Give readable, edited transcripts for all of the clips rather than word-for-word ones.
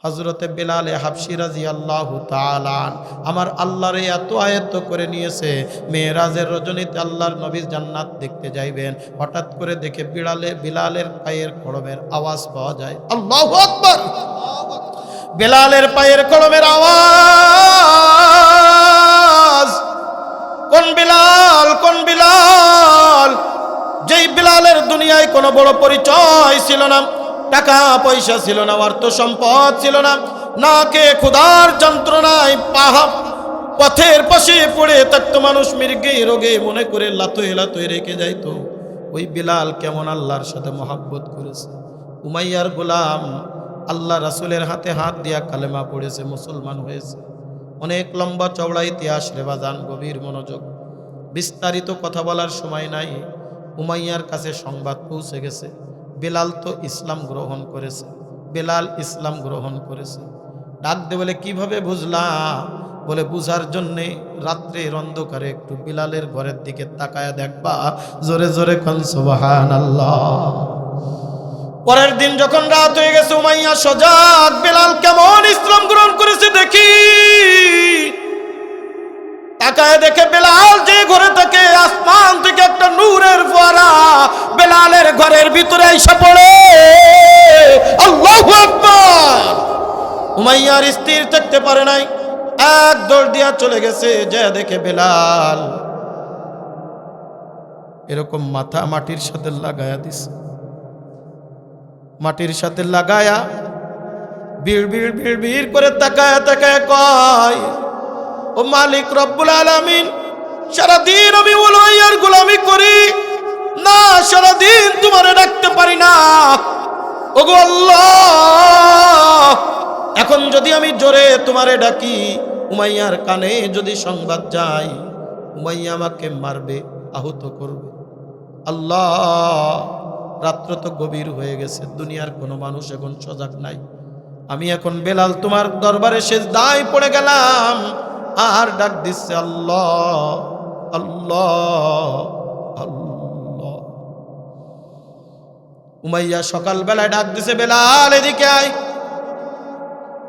হযরতে বেলাল হাবশী রাদিয়াল্লাহু তাআলা আমার আল্লাহর এত আয়াত করে নিয়েছে। মেরাজের রজনীতে আল্লাহর নবী জান্নাত দেখতে যাইবেন, হঠাৎ করে দেখে বিলালের পায়ের কড়মের আওয়াজ পাওয়া যায়। আল্লাহু আকবার! বেলালের পায়ের কড়মের আওয়াজ। কোন বিলাল? কোন বিলাল? যেই বিলালের দুনিয়ায় কোনো বড় পরিচয় ছিল না, টাকা পয়সা ছিল না, অর্থ সম্পদ ছিল না, নাকে ক্ষুধার যন্ত্রণায় পথের পাশে পড়ে থাকতো মানুষ, মৃগে রোগে মনে করে লাতয়ে লাতয়ে রেখে যাইতো। ওই বিলাল কেমন আল্লাহর সাথে মহাব্বত করেছে। উমাইয়ার গোলাম আল্লাহ রাসূলের হাতে হাত দিয়া কালেমা পড়েছে, মুসলমান হয়েছে। অনেক লম্বা চওড়া ইতিহাস রে বাজান, গভীর মনোযোগ। বিস্তারিত কথা বলার সময় নাই। উমাইয়ার কাছে সংবাদ পৌঁছে গেছে, বেলাল তো ইসলাম গ্রহণ করেছে। বেলাল ইসলাম গ্রহণ করেছে। ডাক দে বলে, কিভাবে বুঝলা? বলে, বুঝার জন্যে রাত্রের অন্ধকারে একটু বিলালের ঘরের দিকে তাকায়া দেখবা। জোরে জোরে কোন সুবহানাল্লাহ। পরের দিন যখন রাত হয়ে গেছে, উমাইয়া সজাগ, বেলাল কেমন ইসলাম গ্রহণ করেছে দেখি। তাকায় দেখে বেলাল যে ঘরে থাকে, আসমান থেকে একটা নূরের ফোয়ারা বেলালের ঘরের ভিতরে এসে পড়ে। আল্লাহু আকবার! উমাইয়ার স্থির থাকতে পারে নাই, এক দৌড় দিয়া চলে গেছে। যে দেখে বেলাল এরকম মাথা মাটির সাথে লাগায়া দিছে, মাটির সাথে লাগায়া বিড় বিড় বিড় বিড় করে তাকায়া তাকায়া কয়, ও মালিক রব্বুল আলামিন, সারাদিন আমি উমাইয়ার গোলামি করি না, সারাদিন তোমারে ডাকতে পারি না। ওগো আল্লাহ, এখন যদি আমি জোরে তোমারে ডাকি, উমাইয়ার কানে যদি সংবাদ যায়, উমাইয়া আমাকে মারবে, আহত করবে। আল্লাহ, রাত্র তো গভীর হয়ে গেছে, দুনিয়ার কোনো মানুষ এখন সজাগ নাই। আমি এখন বেলাল তোমার দরবারে সিজদায় পড়ে গেলাম, আর ডাক দিচ্ছে আল্লাহ আল্লাহ আল্লাহ। উমাইয়া সকালবেলায় ডাক দিছে, বেলাল এদিকে আয়।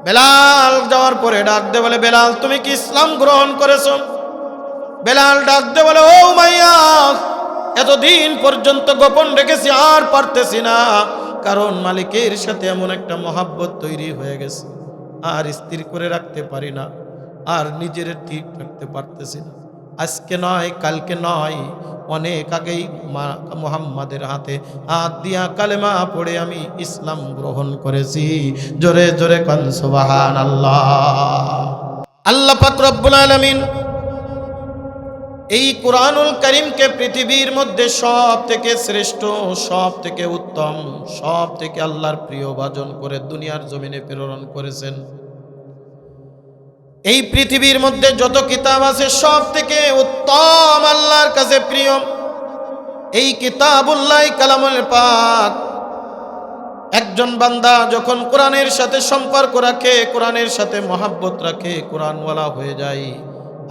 বেলাল যাওয়ার পরে ডাক দে বলে, বেলাল তুমি কি ইসলাম গ্রহণ করেছো? বেলাল ডাক দে বলে, ও উমাইয়া, এতদিন পর্যন্ত গোপন রেখেছি, আর পারতেছি না, কারণ মালিকের সাথে এমন একটা মহাব্বত তৈরি হয়ে গেছে, আর স্থির করে রাখতে পারি না, আর নিজের ঠিক রাখতে পারতেছি না। আজকে নয়, কালকে নয়, অনেক আগেই মুহাম্মাদের হাতে হাত দিয়া কালেমা পড়ে আমি ইসলাম গ্রহণ করেছি। জোরে জোরে কোন সুবহানাল্লাহ। আল্লাহ পাক রব্বুল আলামিন এই কুরআনুল কারীমকে পৃথিবীর মধ্যে সব থেকে শ্রেষ্ঠ, সব থেকে উত্তম, সব থেকে আল্লাহর প্রিয় ভাজন করে দুনিয়ার জমিনে প্রেরণ করেছেন। এই পৃথিবীর মধ্যে যত কিতাব আছে সব থেকে উত্তম, আল্লাহর কাছে প্রিয় এই কিতাবুল্লাহ কালামুল পাক। একজন বান্দা যখন কোরআনের সাথে সম্পর্ক রাখে, কোরআনের সাথে মহাব্বত রাখে, কোরআনওয়ালা হয়ে যায়,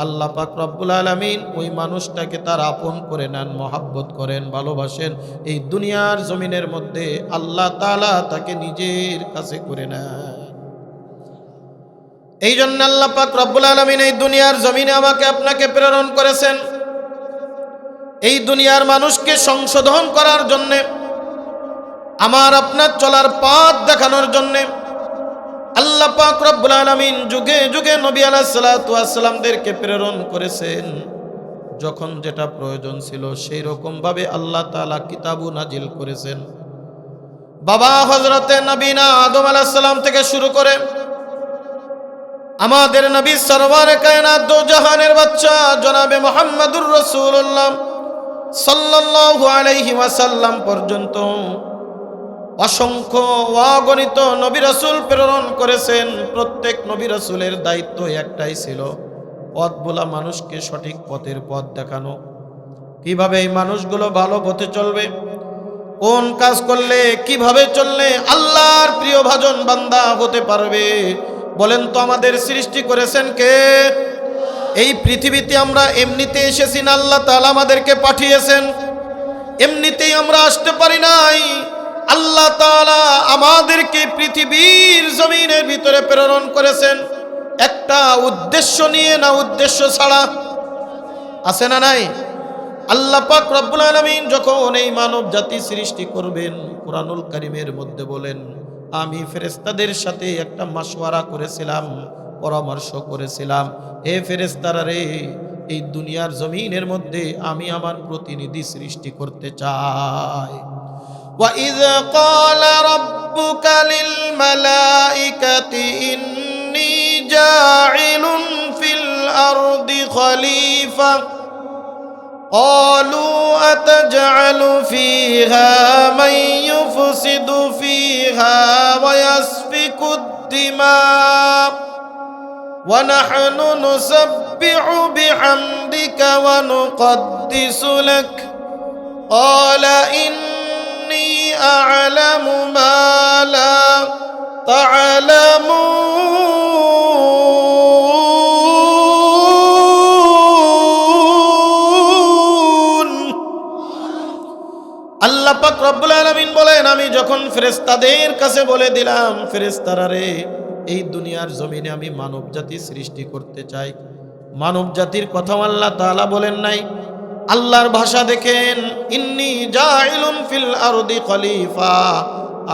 আল্লাহ পাক রব্বুল আলামিন ওই মানুষটাকে তার আপন করে নেন, মহাব্বত করেন, ভালোবাসেন। এই দুনিয়ার জমিনের মধ্যে আল্লাহ তাআলা তাকে নিজের কাছে করে নেন। এই জন্য আল্লাহ পাক রব্বুল আলামিন এই দুনিয়ার জমিনে আমাকে আপনাকে প্রেরণ করেছেন, এই দুনিয়ার মানুষকে সংশোধন করার জন্য, আমার আপনার চলার পথ দেখানোর জন্য। আল্লাহ পাক রব্বুল আলামিন যুগে যুগে নবী আলাইহিস সালাতু ওয়াস সালামদেরকে প্রেরণ করেছেন। যখন যেটা প্রয়োজন ছিল সেই রকম ভাবে আল্লাহ তাআলা কিতাবু নাজিল করেছেন। বাবা হযরতে নবীনা আদম আলাইহিস সালাম থেকে শুরু করে আমাদের নবী সরওয়ারে কায়নাত দো জাহানের বাদশা জনাবে মুহাম্মদুর রাসূলুল্লাহ সাল্লাল্লাহু আলাইহি ওয়াসাল্লাম পর্যন্ত অসংখ্য অগণিত নবী রাসূল প্রেরণ করেছেন। প্রত্যেক নবী রাসূলের দায়িত্ব একটাই ছিল, পথ বলা, মানুষকে সঠিক পথের পথ দেখানো। কিভাবে এই মানুষগুলো ভালো পথে চলবে, কোন কাজ করলে, কিভাবে চললে আল্লাহর প্রিয় ভাজন বান্দা হতে পারবে। বলেন তো, আমাদের সৃষ্টি করেছেন কে? এই পৃথিবীতে আমরা এমনিতে এসেছি না, আল্লাহ তাআলা আমাদেরকে পাঠিয়েছেন। এমনিতেই আমরা আসতে পারি নাই, আল্লাহ তাআলা আমাদেরকে পৃথিবীর জমিনের ভিতরে প্রেরণ করেছেন একটা উদ্দেশ্য নিয়ে, না উদ্দেশ্য ছাড়া? আছে না নাই? আল্লাহ পাক রব্বুল আলামিন যখন এই মানব জাতি সৃষ্টি করবেন, কুরআনুল কারীমের মধ্যে বলেন, আমি ফেরেশতাদের সাথে একটা মাশওয়ারা করেছিলাম, পরামর্শ করেছিলাম, হে ফেরেশতারা রে, এই দুনিয়ার জমিনের মধ্যে আমি আমার প্রতিনিধি সৃষ্টি করতে চাই। وَإِذْ قَالَ رَبُّكَ لِلْمَلَائِكَةِ إِنِّي جَاعِلٌ فِي الْأَرْضِ خَلِيفَةً قَالُوا أَتَجْعَلُ فِيهَا مَن يُفْسِدُ فِيهَا وَيَسْفِكُ الدِّمَاءَ وَنَحْنُ نُسَبِّحُ بِحَمْدِكَ وَنُقَدِّسُ لَكَ قَالَ إِنِّي أَعْلَمُ مَا لَا تَعْلَمُونَ। আল্লাহ পাক রব্বুল আলামিন বলেন, আমি যখন ফেরেশতাদের কাছে বলে দিলাম, ফেরেশতারা রে, এই দুনিয়ার জমিনে আমি মানব জাতি সৃষ্টি করতে চাই, মানব জাতির কথা আল্লাহ তাআলা বলেন নাই। আল্লাহর ভাষা দেখেন, ইন্নী জাইলুন ফিল আরদি খলিফা,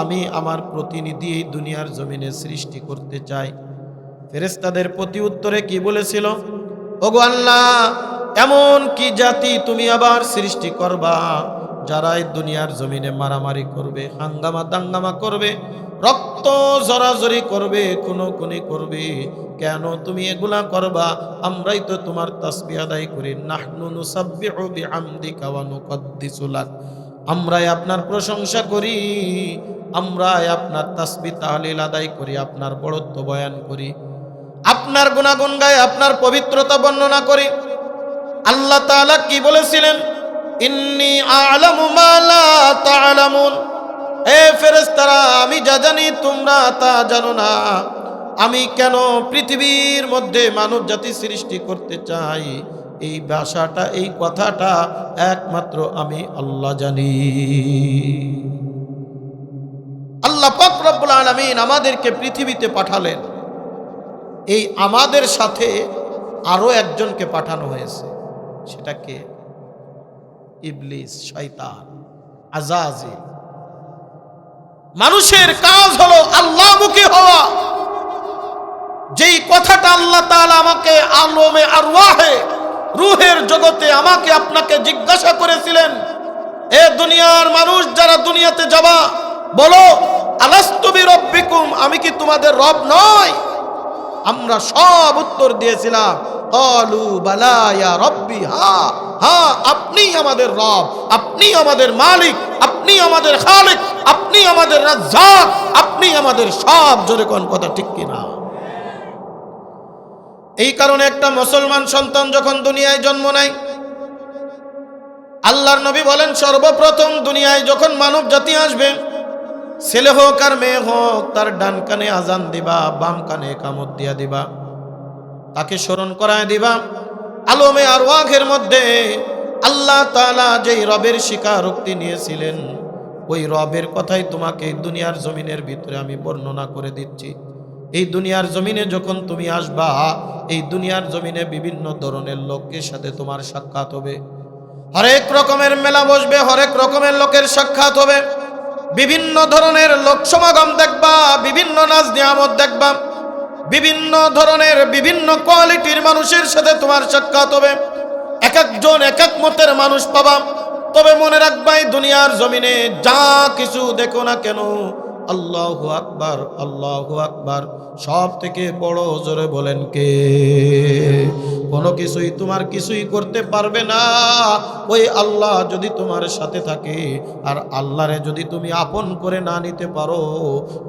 আমি আমার প্রতিনিধি এই দুনিয়ার জমিনে সৃষ্টি করতে চাই। ফেরেশতাদের প্রতি উত্তরে কি বলেছিল? ওগো আল্লাহ, এমন কি জাতি তুমি আবার সৃষ্টি করবা যারা এই দুনিয়ার জমিনে মারামারি করবে, হাঙ্গামা দাঙ্গামা করবে, রক্ত জরাজরি করবে, খুনোখুনি করবে? কেন তুমি এগুলা করবা? আমরাই তো তোমার তাসবিহ আদায় করি। নাহনু নুসাব্বিহু বিহামদিকা ওয়া নুকদ্দিসু লাক, আমরাই আপনার প্রশংসা করি, আমরাই আপনার তাসবিহ তাহলিল আদায় করি, আপনার বড়ত্ব বয়ান করি, আপনার গুণাগুণ গাই, আপনার পবিত্রতা বর্ণনা করি। আল্লাহ তাআলা কি বলেছিলেন? ইন্নী আ'লামু মা লা তা'লামুন, হে ফেরেশতারা, আমি যা জানি তোমরা তা জানো না। আমি কেন পৃথিবীর মধ্যে মানব জাতি সৃষ্টি করতে চাই, এই ভাষাটা, এই কথাটা একমাত্র আমি আল্লাহ জানি। আল্লাহ পাক রব্বুল আলামিন আমাদেরকে পৃথিবীতে পাঠালেন, এই আমাদের সাথে আরো একজনকে পাঠানো হয়েছে। সেটা কে? ইবলিস, শয়তান, আজাজিল। মানুষের কাজ হলো আল্লাহমুখী হওয়া। যেই কথাটা আল্লাহ তাআলা আমাকে আলমে আরওয়াহে, রূহের জগতে আমাকে আপনাকে জিজ্ঞাসা করেছিলেন, এ দুনিয়ার মানুষ যারা দুনিয়াতে যাবা, বলো আলাস্তু বিরব্বিকুম, আমি কি তোমাদের রব নই? আমরা সব উত্তর দিয়েছিলাম, ক্বালু বালা ইয়া রব্বি, হ্যাঁ হ্যাঁ, আপনি আমাদের রব, আপনি আমাদের মালিক, আপনি আমাদের খালিক, আপনি আমাদের রাজ্জাক, আপনি আমাদের সব। জোরে কোন কথা ঠিক কিনা? এই কারণে একটা মুসলমান সন্তান যখন দুনিয়ায় জন্ম নেয়, আল্লাহর নবী বলেন, সর্বপ্রথম দুনিয়ায় যখন মানব জাতি আসবে, ছেলে হোক আর মেয়ে হোক, তার ডান কানে আজান দিবা, বাম কানে ইকামত দিয়া দিবা, তাকে স্মরণ করায় দিবা। আলমে আরওয়াহের মধ্যে আল্লাহ তাআলা যেই রবের স্বীকারোক্তি নিয়েছিলেন, ওই রবের কথাই তোমাকে দুনিয়ার জমিনের ভিতরে আমি বর্ণনা করে দিচ্ছি। এই দুনিয়ার জমিনে যখন তুমি আসবা, এই দুনিয়ার জমিনে বিভিন্ন ধরনের লোকের সাথে তোমার সাক্ষাৎ হবে, হরেক রকমের মেলা বসবে, হরেক রকমের লোকের সাক্ষাৎ হবে, বিভিন্ন ধরনের লোক সমাগম দেখবা, বিভিন্ন নাজ নিয়ামত দেখবা, বিভিন্ন ধরনের বিভিন্ন কোয়ালিটির মানুষের সাথে তোমার সাক্ষাৎ হবে, এক একজন এক এক মতের মানুষ পাবা। তবে মনে রাখবা, এই দুনিয়ার জমিনে যা কিছু দেখো না কেন, আল্লাহু আকবার, আল্লাহু আকবার, সব থেকে বড়, জোরে বলেন কে? কোনো কিছুই তোমার কিছুই করতে পারবে না, ওই আল্লাহ যদি তোমার সাথে থাকে। আর আল্লাহরে যদি তুমি আপন করে না নিতে পারো,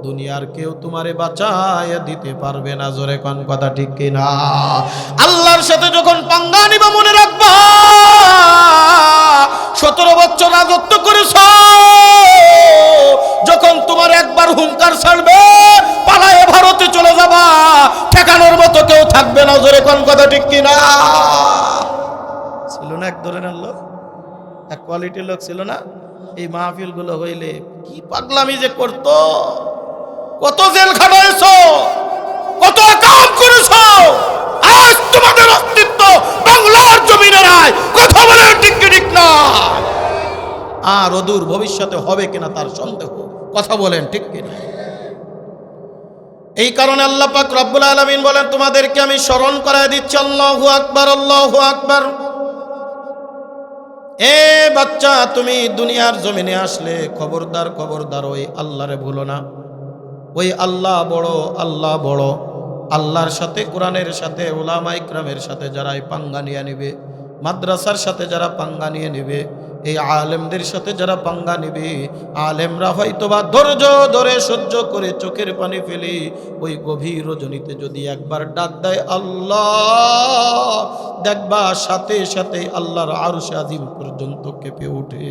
দুনিয়ার কেউ তোমারে বাঁচায় দিতে পারবে না। জোরে কোন কথা ঠিক কিনা? আল্লাহর সাথে যখন পাঙ্গা নিবা, মনে রাখবা 17 বছর রাজত্ব করেছ, যখন তোমার একবার হুঙ্কার ছাড়বে, পালায়ে ভারতে চলে যাবা, ঠেকানোর মতো কেউ থাকবে না। জোরে কোন কথা ঠিক কিনা? ছিল না এক ধরনের লোক, এক কোয়ালিটির লোক ছিল না? এই মাহফিলগুলো হইলে কি পাগলামি যে করতো, কত জেল খাটাইছো, কত কাম করেছো, আজ তোমাদের অস্তিত্ব বাংলার জমিনে নাই। কথা বলে ঠিক কি ঠিক না? আর অদূর ভবিষ্যতে হবে কিনা তার সন্দেহ। কথা বলেন ঠিক কিনা? এই কারণে আল্লাহ পাক রব্বুল আলামিন বলেন, তোমাদেরকে আমি স্মরণ করায় দিচ্ছি, আল্লাহু আকবার, আল্লাহু আকবার। এ বাচ্চা, তুমি দুনিয়ার জমিনে আসলে খবরদার খবরদার ওই আল্লাহরে ভুলো না। ওই আল্লাহ বড়, আল্লাহ বড়। আল্লাহর সাথে, কোরআনের সাথে, উলামা ইকরামের সাথে যারা এই পাঙ্গা নিয়ে নেবে, মাদ্রাসার সাথে যারা পাঙ্গা নিয়ে নেবে, এই আলেমদের সাথে যারা পাঙ্গা নেবে, আলেমরা হয়তোবা ধৈর্য ধরে সহ্য করে চোখের পানি ফেলে ওই গভীর রজনীতে যদি একবার ডাক দেয় আল্লাহ, দেখবা সাথে সাথে আল্লাহর আরশ আজিম পর্যন্ত কেঁপে ওঠে।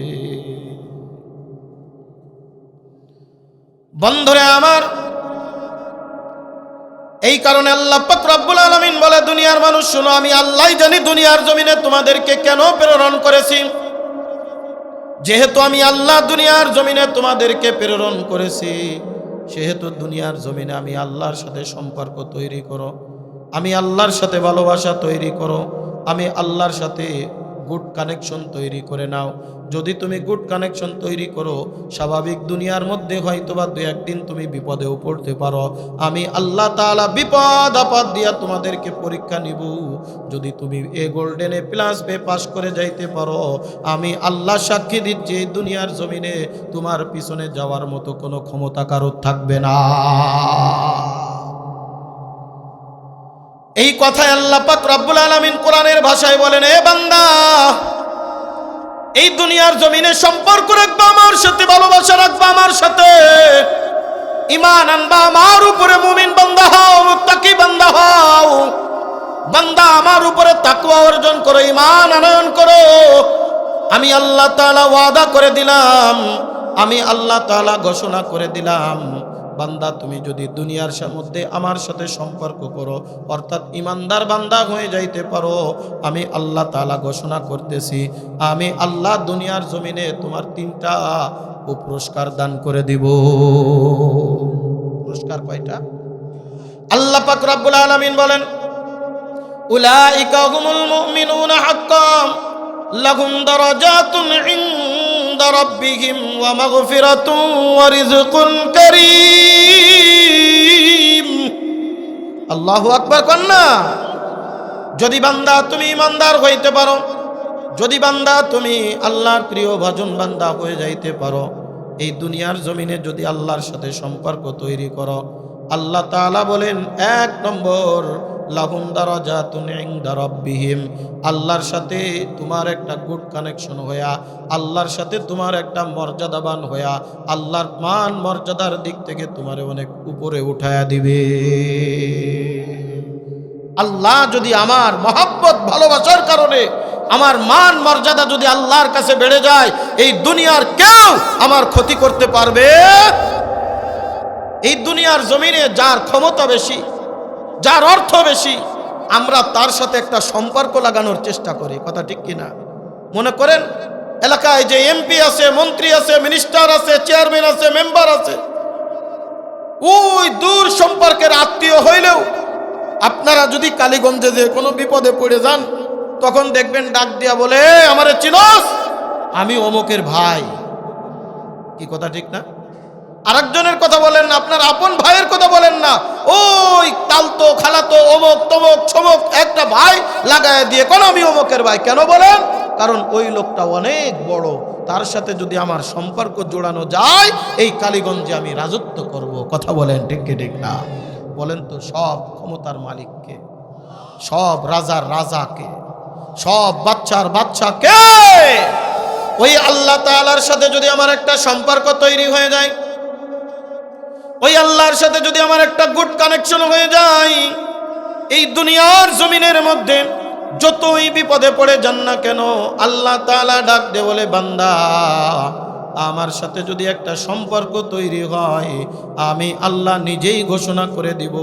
বন্ধুরে আমার, এই কারণে আল্লাহ পাক রব্বুল আলামিন বলে, দুনিয়ার মানুষ শুনো, আমি আল্লাহই জানি দুনিয়ার জমিনে তোমাদেরকে কেন প্রেরণ করেছি। যেহেতু আমি আল্লাহ দুনিয়ার জমিনে তোমাদেরকে প্রেরণ করেছি, সেহেতু দুনিয়ার জমিনে আমি আল্লাহর সাথে সম্পর্ক তৈরি করো, আমি আল্লাহর সাথে ভালোবাসা তৈরি করো, আমি আল্লাহর সাথে গুড কানেকশন তৈরি করে নাও। যদি তুমি গুড কানেকশন তৈরি করো, স্বাভাবিক দুনিয়ার মধ্যে হয়তোবা দু একদিন তুমি বিপদেও পড়তে পারো। আমি আল্লাহ তাআলা বিপদ আপদ দিয়া তোমাদেরকে পরীক্ষা নিব। যদি তুমি গোল্ডেন প্লাস পাস করে যাইতে পারো, আমি আল্লাহ সাক্ষী দিচ্ছি, এই দুনিয়ার জমিনে তোমার পিছনে যাওয়ার মতো কোনো ক্ষমতা কারো থাকবে না। এই কথায় আল্লাহ পাক রব্বুল আলামিন কোরআনের ভাষায় বলেন, এ বান্দা, এই দুনিয়ার জমিনে সম্পর্ক রাখবা আমার সাথে, ভালোবাসা রাখবা আমার সাথে, ঈমান আনবা আমার উপরে, মুমিন বান্দা হও, মুত্তাকি বান্দা হও। বান্দা আমার উপরে তাকওয়া অর্জন করো, ঈমান আনয়ন করো। আমি আল্লাহ তাআলা ওয়াদা করে দিলাম, আমি আল্লাহ তাআলা ঘোষণা করে দিলাম, বান্দা তুমি যদি দুনিয়ার মধ্যে আমার সাথে সম্পর্ক করো, অর্থাৎ ইমানদার বান্দা হয়ে যাইতে পারো, আমি আল্লাহ তাআলা ঘোষণা করতেছি, আমি আল্লাহ দুনিয়ার জমিনে তোমার 3টা পুরস্কার দান করে দিব। পুরস্কার কয়টা? আল্লাহ পাক রব্বুল আলামিন বলেন, উলাইকা হুমুল মুমিনুনা হাক্কান লাহুম দারাজাতুন ইনদা রাব্বিহিম ওয়া মাগফিরাতুন ওয়া রিজকুন কারীম। আল্লাহু আকবার কন্যা। যদি বান্দা তুমি ইমানদার হইতে পারো, যদি বান্দা তুমি আল্লাহর প্রিয় ভাজন বান্দা হয়ে যাইতে পারো, এই দুনিয়ার জমিনে যদি আল্লাহর সাথে সম্পর্ক তৈরি করো, আল্লাহ তাআলা বলেন 1 নম্বর, লাহুম দারাজাতুন ইনদা রাব্বিহিম, আল্লাহর সাথে তোমার একটা গুড কানেকশন হইয়া, আল্লাহর সাথে তোমার একটা মর্যাদাবান হইয়া, আল্লাহর মান মর্যাদার দিক থেকে তোমারে অনেক উপরে উঠায়া দিবে। আল্লাহ যদি আমার মহব্বত ভালোবাসার কারণে আমার মান মর্যাদা যদি আল্লাহর কাছে বেড়ে যায়, এই দুনিয়ার কেউ আমার ক্ষতি করতে পারবে। এই দুনিয়ার জমিনে যার ক্ষমতা বেশি, যার অর্থ বেশি, আমরা তার সাথে একটা সম্পর্ক লাগানোর চেষ্টা করি। কথা ঠিক কিনা? মনে করেন এলাকায় যে এমপি আছে, মন্ত্রী আছে, মিনিস্টার আছে, চেয়ারম্যান আছে, মেম্বার আছে, ওই দূর সম্পর্কের আত্মীয় হইলেও আপনারা যদি কালীগঞ্জে যে কোনো বিপদে পড়ে যান, তখন দেখবেন ডাক দিয়া বলে, আমারে চিনস? আমি অমুকের ভাই। কি কথা ঠিক না? আরেকজনের কথা বলেন না, আপনার আপন ভাইয়ের কথা বলেন না, ওই তালতো খালাতো অমুক তমুক ছমুক একটা ভাই লাগায় দিয়ে কোন আমি অমুকের ভাই। কেন বলেন? কারণ ওই লোকটা অনেক বড়, তার সাথে যদি আমার সম্পর্ক জোড়ানো যায়, এই কালীগঞ্জে আমি রাজত্ব করব। কথা বলেন ঠিক কি ঠিক না? বলেন তো, সব ক্ষমতার মালিককে, সব রাজার রাজাকে, সব বাচ্চার বাচ্চাকে, ওই আল্লাহ তাআলার সাথে যদি আমার একটা সম্পর্ক তৈরি হয়ে যায়, ওই আল্লাহর সাথে যদি আমার একটা গুড কানেকশন হয়ে যায়, এই দুনিয়ার জমিনের মধ্যে যতই বিপদে পড়ে যান না কেন, আল্লাহ তাআলা ডাক দে বলে, বান্দা আমার সাথে যদি একটা সম্পর্ক তৈরি হয়, আমি আল্লাহ নিজেই ঘোষণা করে দিব,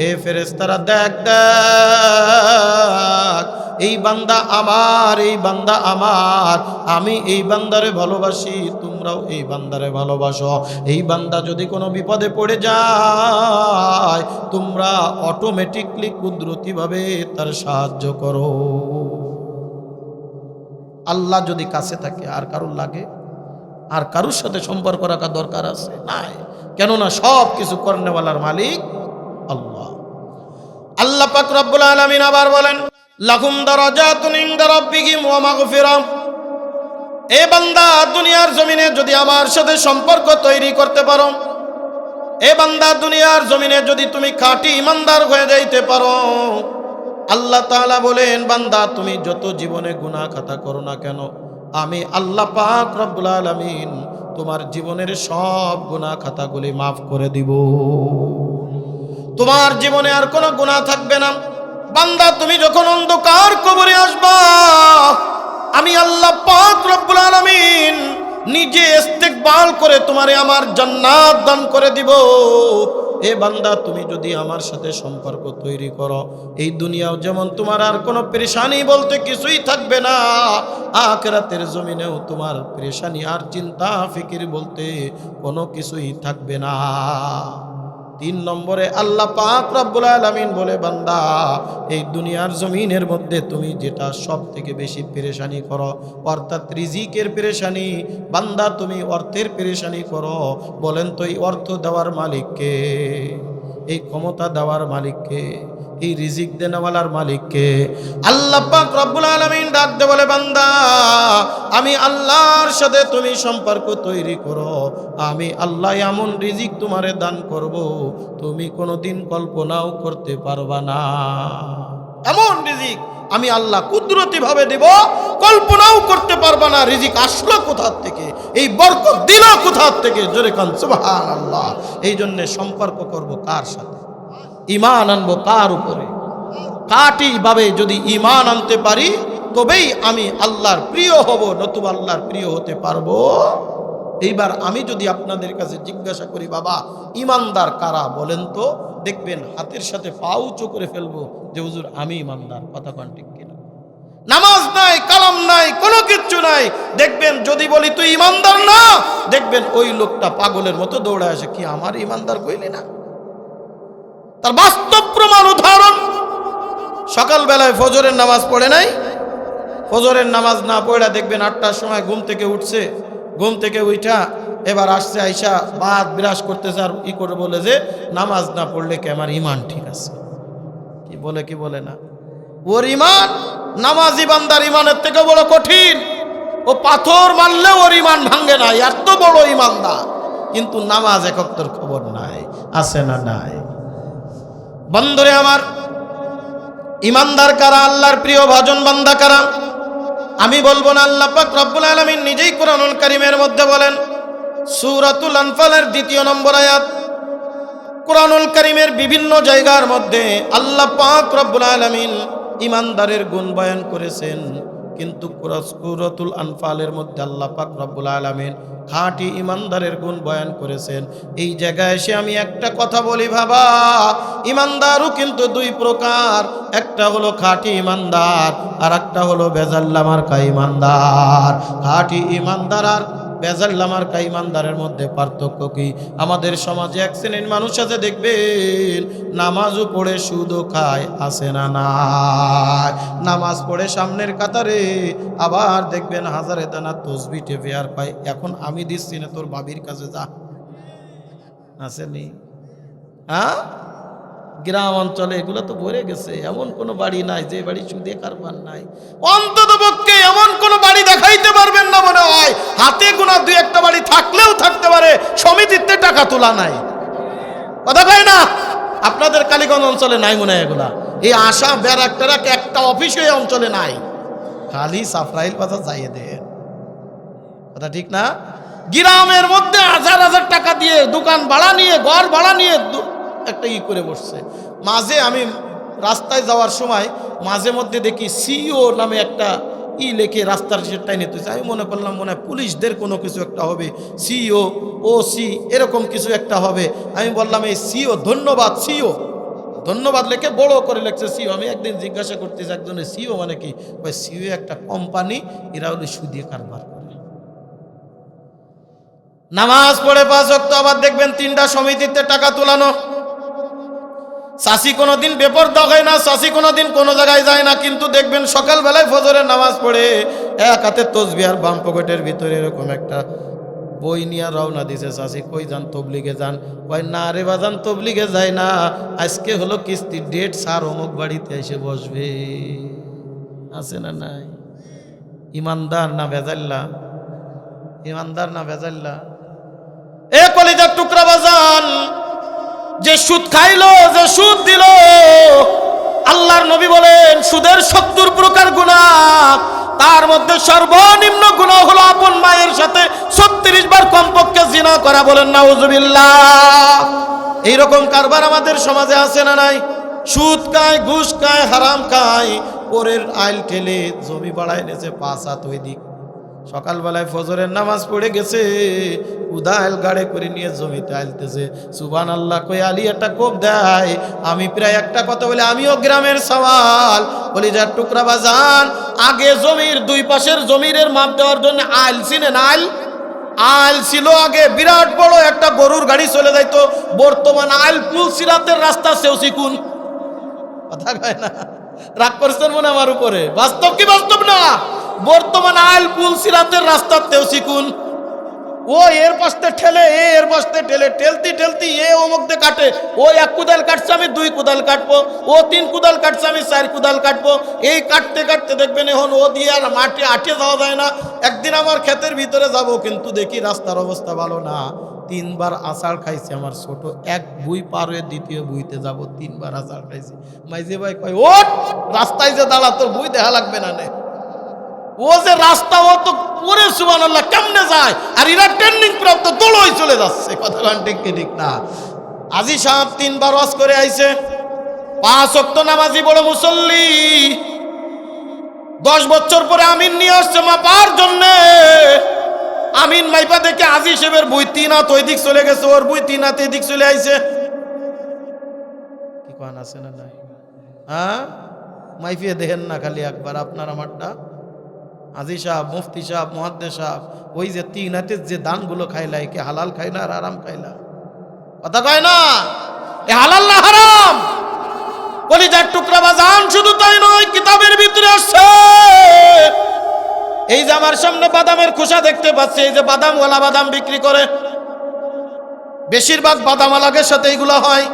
এ ফেরেশতারা দেখ দেখ, এই বান্দা আমার, এই বান্দা আমার, আমি এই বান্দারে ভালোবাসি, তোমরাও এই বান্দারে ভালোবাসো। এই বান্দা যদি কোনো বিপদে পড়ে যায়, তোমরা অটোমেটিকলি কুদরতিভাবে তার সাহায্য করো। আল্লাহ যদি কাছে থাকে আর কারোর লাগে? আর কারোর সাথে সম্পর্ক রাখা দরকার আছে? নাই। কেননা সব কিছু করনেওয়ালার মালিক আল্লাহ। আল্লাহ পাক রব্বুল আলামিন আবার বলেন, লাহুম দারাজাতুন ইনদা রাব্বিহিম ওয়া মাগফিরাহ। এ বান্দা, দুনিয়ার জমিনে যদি আমার সাথে সম্পর্ক তৈরি করতে পারো, এ বান্দা, দুনিয়ার জমিনে যদি তুমি খাঁটি ইমানদার হয়ে যাইতে পারো, আল্লাহ তাআলা বলেন, বান্দা তুমি যত জীবনে গুনাহ খাতা করো না কেন, আমি আল্লাহ পাক রব্বুল আলামিন তোমার জীবনের সব গুনাহ খাতাগুলি মাফ করে দিব। তোমার জীবনে আর কোনো গুনাহ থাকবে না। বান্দা তুমি যখন অন্ধকার কবরে আসবা, আমি আল্লাহ পাক রব্বুল আলামিন নিজে ইস্তেকবাল করে তোমারে আমার জান্নাত দান করে দিব। এ বান্দা, তুমি যদি আমার সাথে সম্পর্ক তৈরি করো, এই দুনিয়াও যেমন তোমার আর কোনো পেরেশানি বলতে কিছুই থাকবে না, আখিরাতের জমিনেও তোমার পেরেশানি আর চিন্তা ফিকির বলতে কোনো কিছুই থাকবে না। 3 নম্বরে আল্লাহ পাক রব্বুল আলামিন বলে, বান্দা এই দুনিয়ার জমিনের মধ্যে তুমি যেটা সব থেকে বেশি পেরেশানি করো, অর্থাৎ রিজিকের পেরেশানি, বান্দা তুমি অর্থের পেরেশানি করো, বলেন তো এই অর্থ দেওয়ার মালিককে, এই ক্ষমতা দেওয়ার মালিককে, এই রিজিক দেনেওয়ালার মালিককে? আল্লাহ পাক রব্বুল আলামিন ডাক দে বলে, বান্দা আমি আল্লাহর সাথে তুমি সম্পর্ক তৈরি করো, আমি আল্লাহ এমন রিজিক তোমারে দান করব তুমি কোনোদিন কল্পনাও করতে পারবা না। এমন রিজিক আমি আল্লাহ কুদরতি ভাবে দেব, কল্পনাও করতে পারবা না। রিজিক আসলো কোথা থেকে, এই বরকত দিল কোথা থেকে? জোরে কান সুবহানাল্লাহ। এই জন্য সম্পর্ক করব কার সাথে? ঈমান আনবো কার উপরে? খাঁটি ভাবে যদি ঈমান আনতে পারি, তবেই আমি আল্লাহর প্রিয় হব, নতুবা আল্লাহর প্রিয় হতে পারবো। এইবার আমি যদি আপনাদের কাছে জিজ্ঞাসা করি, বাবা ঈমানদার কারা বলেন তো, দেখবেন হাতের সাথে পা উঁচু করে ফেলবো যে হুজুর আমি ঈমানদার। কথা কোন ঠিক কিনা? নামাজ নাই, কালাম নাই, কোনো কিচ্ছু নাই, দেখবেন যদি বলি তুই ঈমানদার না, দেখবেন ওই লোকটা পাগলের মতো দৌড়ে আসে, কি আমার ঈমানদার কইলি না? তার বাস্তব প্রমাণ উদাহরণ, সকালবেলায় ফজরের নামাজ পড়ে নাই, ফজরের নামাজ না পড়ে দেখবেন 8টার সময় ঘুম থেকে উঠছে, ঘুম থেকে উঠা এবার আসছে, আইসা ভাত বিরাজ করতেছে, আর ই করে বলে যে নামাজ না পড়লে কি আমার ঈমান ঠিক আছে? কি বলে কি বলে না? ওর ঈমান নামাজি বান্দার ঈমানের থেকে বড় কঠিন। ও পাথর মারলে ওর ঈমান ভাঙে না, এত বড় ঈমানদার, কিন্তু নামাজ এক ওয়াক্তের খবর নাই, আছে না নাই? বন্ধুরে আমার, ঈমানদার কারা? আল্লাহর প্রিয় ভাজন বান্দা কারা? আমি বলবো না, আল্লাহ পাক রব্বুল আলামিন নিজেই কোরআনুল কারীমের মধ্যে বলেন, সূরাতুল আনফালের 2 নম্বর আয়াত, কোরআনুল কারীমের বিভিন্ন জায়গার মধ্যে আল্লাহ পাক রব্বুল আলামিন ঈমানদারের গুণ বয়ান করেছেন, কিন্তু সূরাতুল আনফালের মধ্যে আল্লাহ পাক রব্বুল আলামিন খাঁটি ঈমানদারের গুণ বয়ান করেছেন। এই জায়গায় এসে আমি একটা কথা বলি, বাবা ঈমানদারও কিন্তু 2 প্রকার, একটা হলো খাঁটি ঈমানদার, আর একটা হলো বেজাল্লা মার্কা ঈমানদার। খাঁটি ঈমানদার আর বেজাল্লা মার্কা ঈমানদারের মধ্যে পার্থক্য কি? আমাদের সমাজে এক শ্রেণীর মানুষ আছে, দেখবেন নামাজও পড়ে সুদও খায়, আছে না নাই? নামাজ পড়ে সামনের কাতারে, আবার দেখবেন হাজারে দানা তসবিহ টেপে আর পায়, এখন আমি দিচ্ছি না, তোর বাবির কাছে যা। আসেনি? হ্যাঁ, গ্রাম অঞ্চলে এগুলো তো ভরে গেছে, এমন কোনো বাড়ি নাই যে বাড়ি সুদে কারবার নাই। অন্তত পক্ষে এমন কোনো বাড়ি দেখাইতে পারবেন না মনে হয়, হাতে গোনা 2-1টা বাড়ি থাকলেও থাকতে পারে সমিতিতে টাকা তোলা নাই। কথা কয় না? আপনাদের কালীগঞ্জ অঞ্চলে নাই মনে হয় এগুলা। এই আশা ব্যারাকটারা একটা অফিসে এই অঞ্চলে নাই, খালি সাফরাইল বাজার যাইয়ে দেন। কথা ঠিক না? গ্রামের মধ্যে হাজার হাজার টাকা দিয়ে দোকান ভাড়া নিয়ে, ঘর ভাড়া নিয়ে একটা ই করে বসছে। মাঝে আমি রাস্তায় যাওয়ার সময় মাঝে মধ্যে দেখি সিইও নামে একটা ই লেখে রাস্তার সেটাই নিতে। আমি মনে করলাম মনে হয় পুলিশদের কোনো কিছু একটা হবে, সিও ওসি এরকম কিছু একটা হবে। আমি বললাম এই সিও ধন্যবাদ, সিও ধন্যবাদ লেখে বড় করে লেখছে সিও। আমি একদিন জিজ্ঞাসা করতেছি একজনের সিও মানে কি, ওই সিও একটা কোম্পানি, এরা হলো সুদে কারবার করে। নামাজ পড়ে 5 ওয়াক্ত, আবার দেখবেন 3টা সমিতিতে টাকা তোলানো। চাষি কোনোদিন বেপরদা হয় না, চাষি কোনোদিন কোনো জায়গায় যায় না, কিন্তু দেখবেন সকালবেলায় ফজরের নামাজ পড়ে এক হাতে তসবিহ আর বাম পকেটের ভিতরে এরকম একটা বই নিয়ে রওনা দিছে। চাষি কই যান? তবলিগে যান। কয় না রে বাজান, তবলিগে যায় না, আজকে হলো কিস্তির ডেট, স্যার অমুক বাড়িতে এসে বসবে। আছে না নাই? ইমানদার না ভেজাল্লা? ইমানদার না ভেজাল্লা? এ কলিজার টুকরা বাজান, যে সুদ খাইলো, যে সুদ দিল, আল্লাহর নবী বলেন সুদের 70 প্রকার গুনাহ, তার মধ্যে সর্বনিম্ন গুনাহ হলো আপন মায়ের সাথে 36 বার কমপক্ষে জিনা করা। বলেন নাউজুবিল্লাহ। এইরকম কারবার আমাদের সমাজে আছে না নাই? সুদ খায়, ঘুষ খায়, হারাম খায়, পরের আইল ঠেলে জমি বাড়ায় নেছে 5 হাত ওই দিক। সকালবেলায় ফজরের নামাজ পড়ে গেছে, উদাইল গাড়ে করে নিয়ে জমিতে আইলতেছে। সুবহানাল্লাহ কই আলী একটা কোপ দেয়। আমি প্রায় একটা কথা বলি, আমিও গ্রামের সওয়াল, বলি যার টুকরা বাজান, আগে জমির 2 পাশের জমির মাপ দেওয়ার জন্য আইল ছিলেন, আইল ছিল আগে বিরাট বড় একটা গরুর গাড়ি চলে যাইতো। বর্তমান আইল পুল সিরাতের রাস্তা সেও চিকুন। কথা কয় না? রাগ করছেন মনে আমার উপরে? বাস্তব কি বাস্তব না? বর্তমান আইল পুল সিরাতের রাস্তাতেও চিকুন। ও এর পাশে ঠেলে, এর পাশে ঠেলে, ঠেলতি ঠেলতি এ অমুকতে কাটে। ও 1 কুদাল কাটছে, আমি 2 কুদাল কাটবো। ও 3 কুদাল কাটছে, আমি 4 কুদাল কাটবো। এই কাটতে কাটতে দেখবেন এখন ও দিয়ে আর মাঠে আটে যাওয়া যায় না। একদিন আমার ক্ষেতের ভিতরে যাব, কিন্তু দেখি রাস্তার অবস্থা ভালো না। 3 বার আষাঢ় খাইছে আমার ছোট, 1 বুই পার হয়ে 2য় বুইতে যাব, 3 বার আষাঢ় খাইছে। মাইজে ভাই কয় ওঠ, রাস্তায় যে দাঁড়া, তোর বুই দেখা লাগবে না নে। ও যে রাস্তা, ও তো পরে সুবহানাল্লাহ কেমনে যায়, আর এরা ট্রেনিং প্রাপ্ত দৌড়ই চলে যাচ্ছে। কথা ঠিক কি ঠিক না? আজি সাহেব 3 বার ওয়াজ করে আইছে, 5 ওয়াক্ত নামাজি, বড় মুসল্লি। 10 বছর পরে আমিন নিয়ে আসছে মাপার জন্যে। আমিন মাইপা দেখে আজি সাহেবের বই 3 হাত ওই দিক চলে গেছে, ওর বই 3 হাত এদিক চলে আইছে। কি কোন আছে না নাই? হ্যাঁ, মাইফিয়ে দেখেন না খালি একবার আপনার আমারটা। আজি সাহেব, মুফতি সাহেব, মুহাদ্দিস সাহেব, ওই যে 3 হাতের যে দানগুলো খাইলা, একে হালাল খাইলা আর হারাম খাইলা? কথা কয় না? এ হালাল না হারাম? কলিজার টুকরা বাজান, শুধু তাই নয়, কিতাবের ভিতরে আসছে। এই যে আমার সামনে বাদামের খোসা দেখতে পাচ্ছি, এই যে বাদামওয়ালা বাদাম বিক্রি করে, বেশিরভাগ বাদামওয়ালাদের সাথে এইগুলো হয়।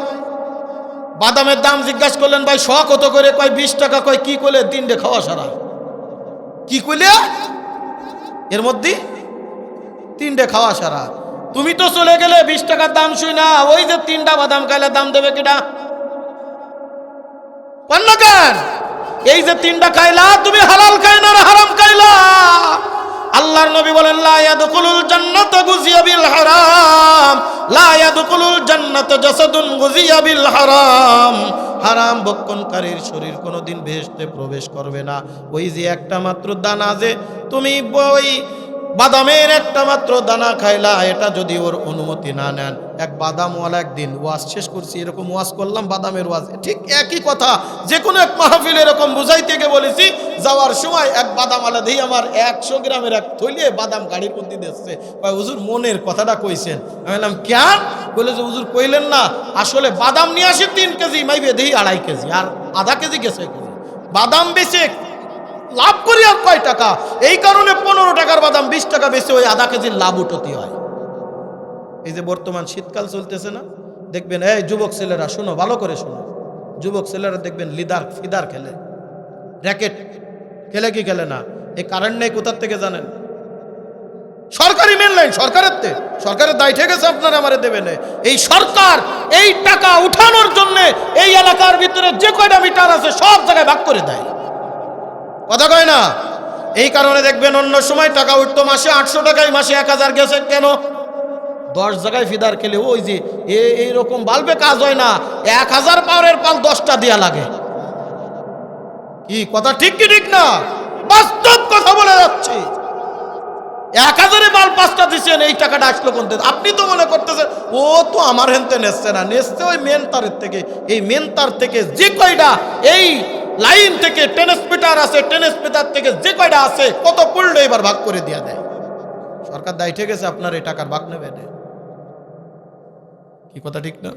বাদামের দাম জিজ্ঞাসা করলেন, ভাই 100 কত করে? কয় 20 টাকা। কয় কি করলে? 3টে খাওয়া সারা। কি কইলে? এর মধ্যে 3টে খাওয়া সারা। তুমি তো চলে গেলে 20 টাকার দাম শুই না, ওই যে 3টা বাদাম খাইলে দাম দেবে কিনা? কেন? এই যে 3টা খাইলা, তুমি হালাল খাইলা আর হারাম খাইলা। আল্লাহর নবী বলেন, লা ইয়াদখুলুল জান্নাতা গুজিয়া বিল হারাম, লা ইয়াদখুলুল জান্নাতা জাসাদুন গুজিয়া বিল হারাম। হারাম ভক্ষণকারীর শরীর কোনোদিন বেহেশতে প্রবেশ করবে না। ওই যে একটা মাত্র দানা, যে তুমি ওই বাদামের একটা মাত্র দানা খাইলা, এটা যদি ওর অনুমতি না নেন। এক বাদামওয়ালা একদিন ওয়াজ শেষ করছি, এরকম ওয়াজ করলাম, বাদামের ওয়াজ, ঠিক একই কথা যে কোনো এক মাহফিল এরকম বুঝাইতে গিয়ে বলেছি। যাওয়ার সময় এক বাদামওয়ালা দেখি আমার 100 গ্রামের এক থইলে বাদাম গাড়ির মধ্যে দিচ্ছে। ভাই হুজুর মনের কথাটা কইছেন। আমি বললাম কেন? বলে যে হুজুর কইলেন না, আসলে বাদাম নিয়ে আসে 3 কেজি, মাইবে দেখি 2.5 কেজি, আর আধা কেজি গেছে কেজি। বাদাম বেচে লাভ করি আর কয় টাকা? এই কারণে 15 টাকার বাদাম 20 টাকা বেশি, ওই আধা কেজির লাভ উঠতে হয়। এই যে বর্তমান শীতকাল চলতেছে না, দেখবেন এই যুবক ছেলেরা, শোনো ভালো করে শোনো, যুবক ছেলেরা দেখবেন লিদার ফিদার খেলে, র্যাকেট খেলে। কি খেলে না? এই কারেন্ট নেই কোথার থেকে জানেন? সরকারি মেন লাইন, সরকারের দায় ঠিক আছে, আপনারা আমারে দেবেন। এই সরকার এই টাকা উঠানোর জন্য এই এলাকার ভিতরে যে কয়টা মিটার আছে সব জায়গায় ভাগ করে দেয়। কথা কয় না? এই কারণে দেখবেন অন্য সময় টাকা উঠতো মাসে 800 টাকায়, মাসে 1000 গেছে কেন? 10 জায়গায় ফিদার খেলে ওই যে এইরকম বাল্বে কাজ হয় না, 1000 পাওয়ারের পাল 10টা দেয়া লাগে। কি কথা ঠিক কি ঠিক না? বাস্তব কথা। কথা বলে যাচ্ছি। 1000-এ মাল 5টা দিচ্ছেন, এই টাকাটা আসলো কোন থেকে? আপনি তো মনে করতেছেন ও তো আমার হেনতে নেসছে না, নেসছে ওই মেন তারের থেকে। এই মেন তার থেকে যে কয়টা এই লাইন থেকে ট্রান্সমিটার আছে, ট্রান্সমিটার থেকে যে কয়টা আছে কত পড়লো এবার ভাগ করে দিয়া দেয় সরকার। দায় ঠিক আছে, আপনার এই টাকার ভাগ নেবে না। কি কথা ঠিক না?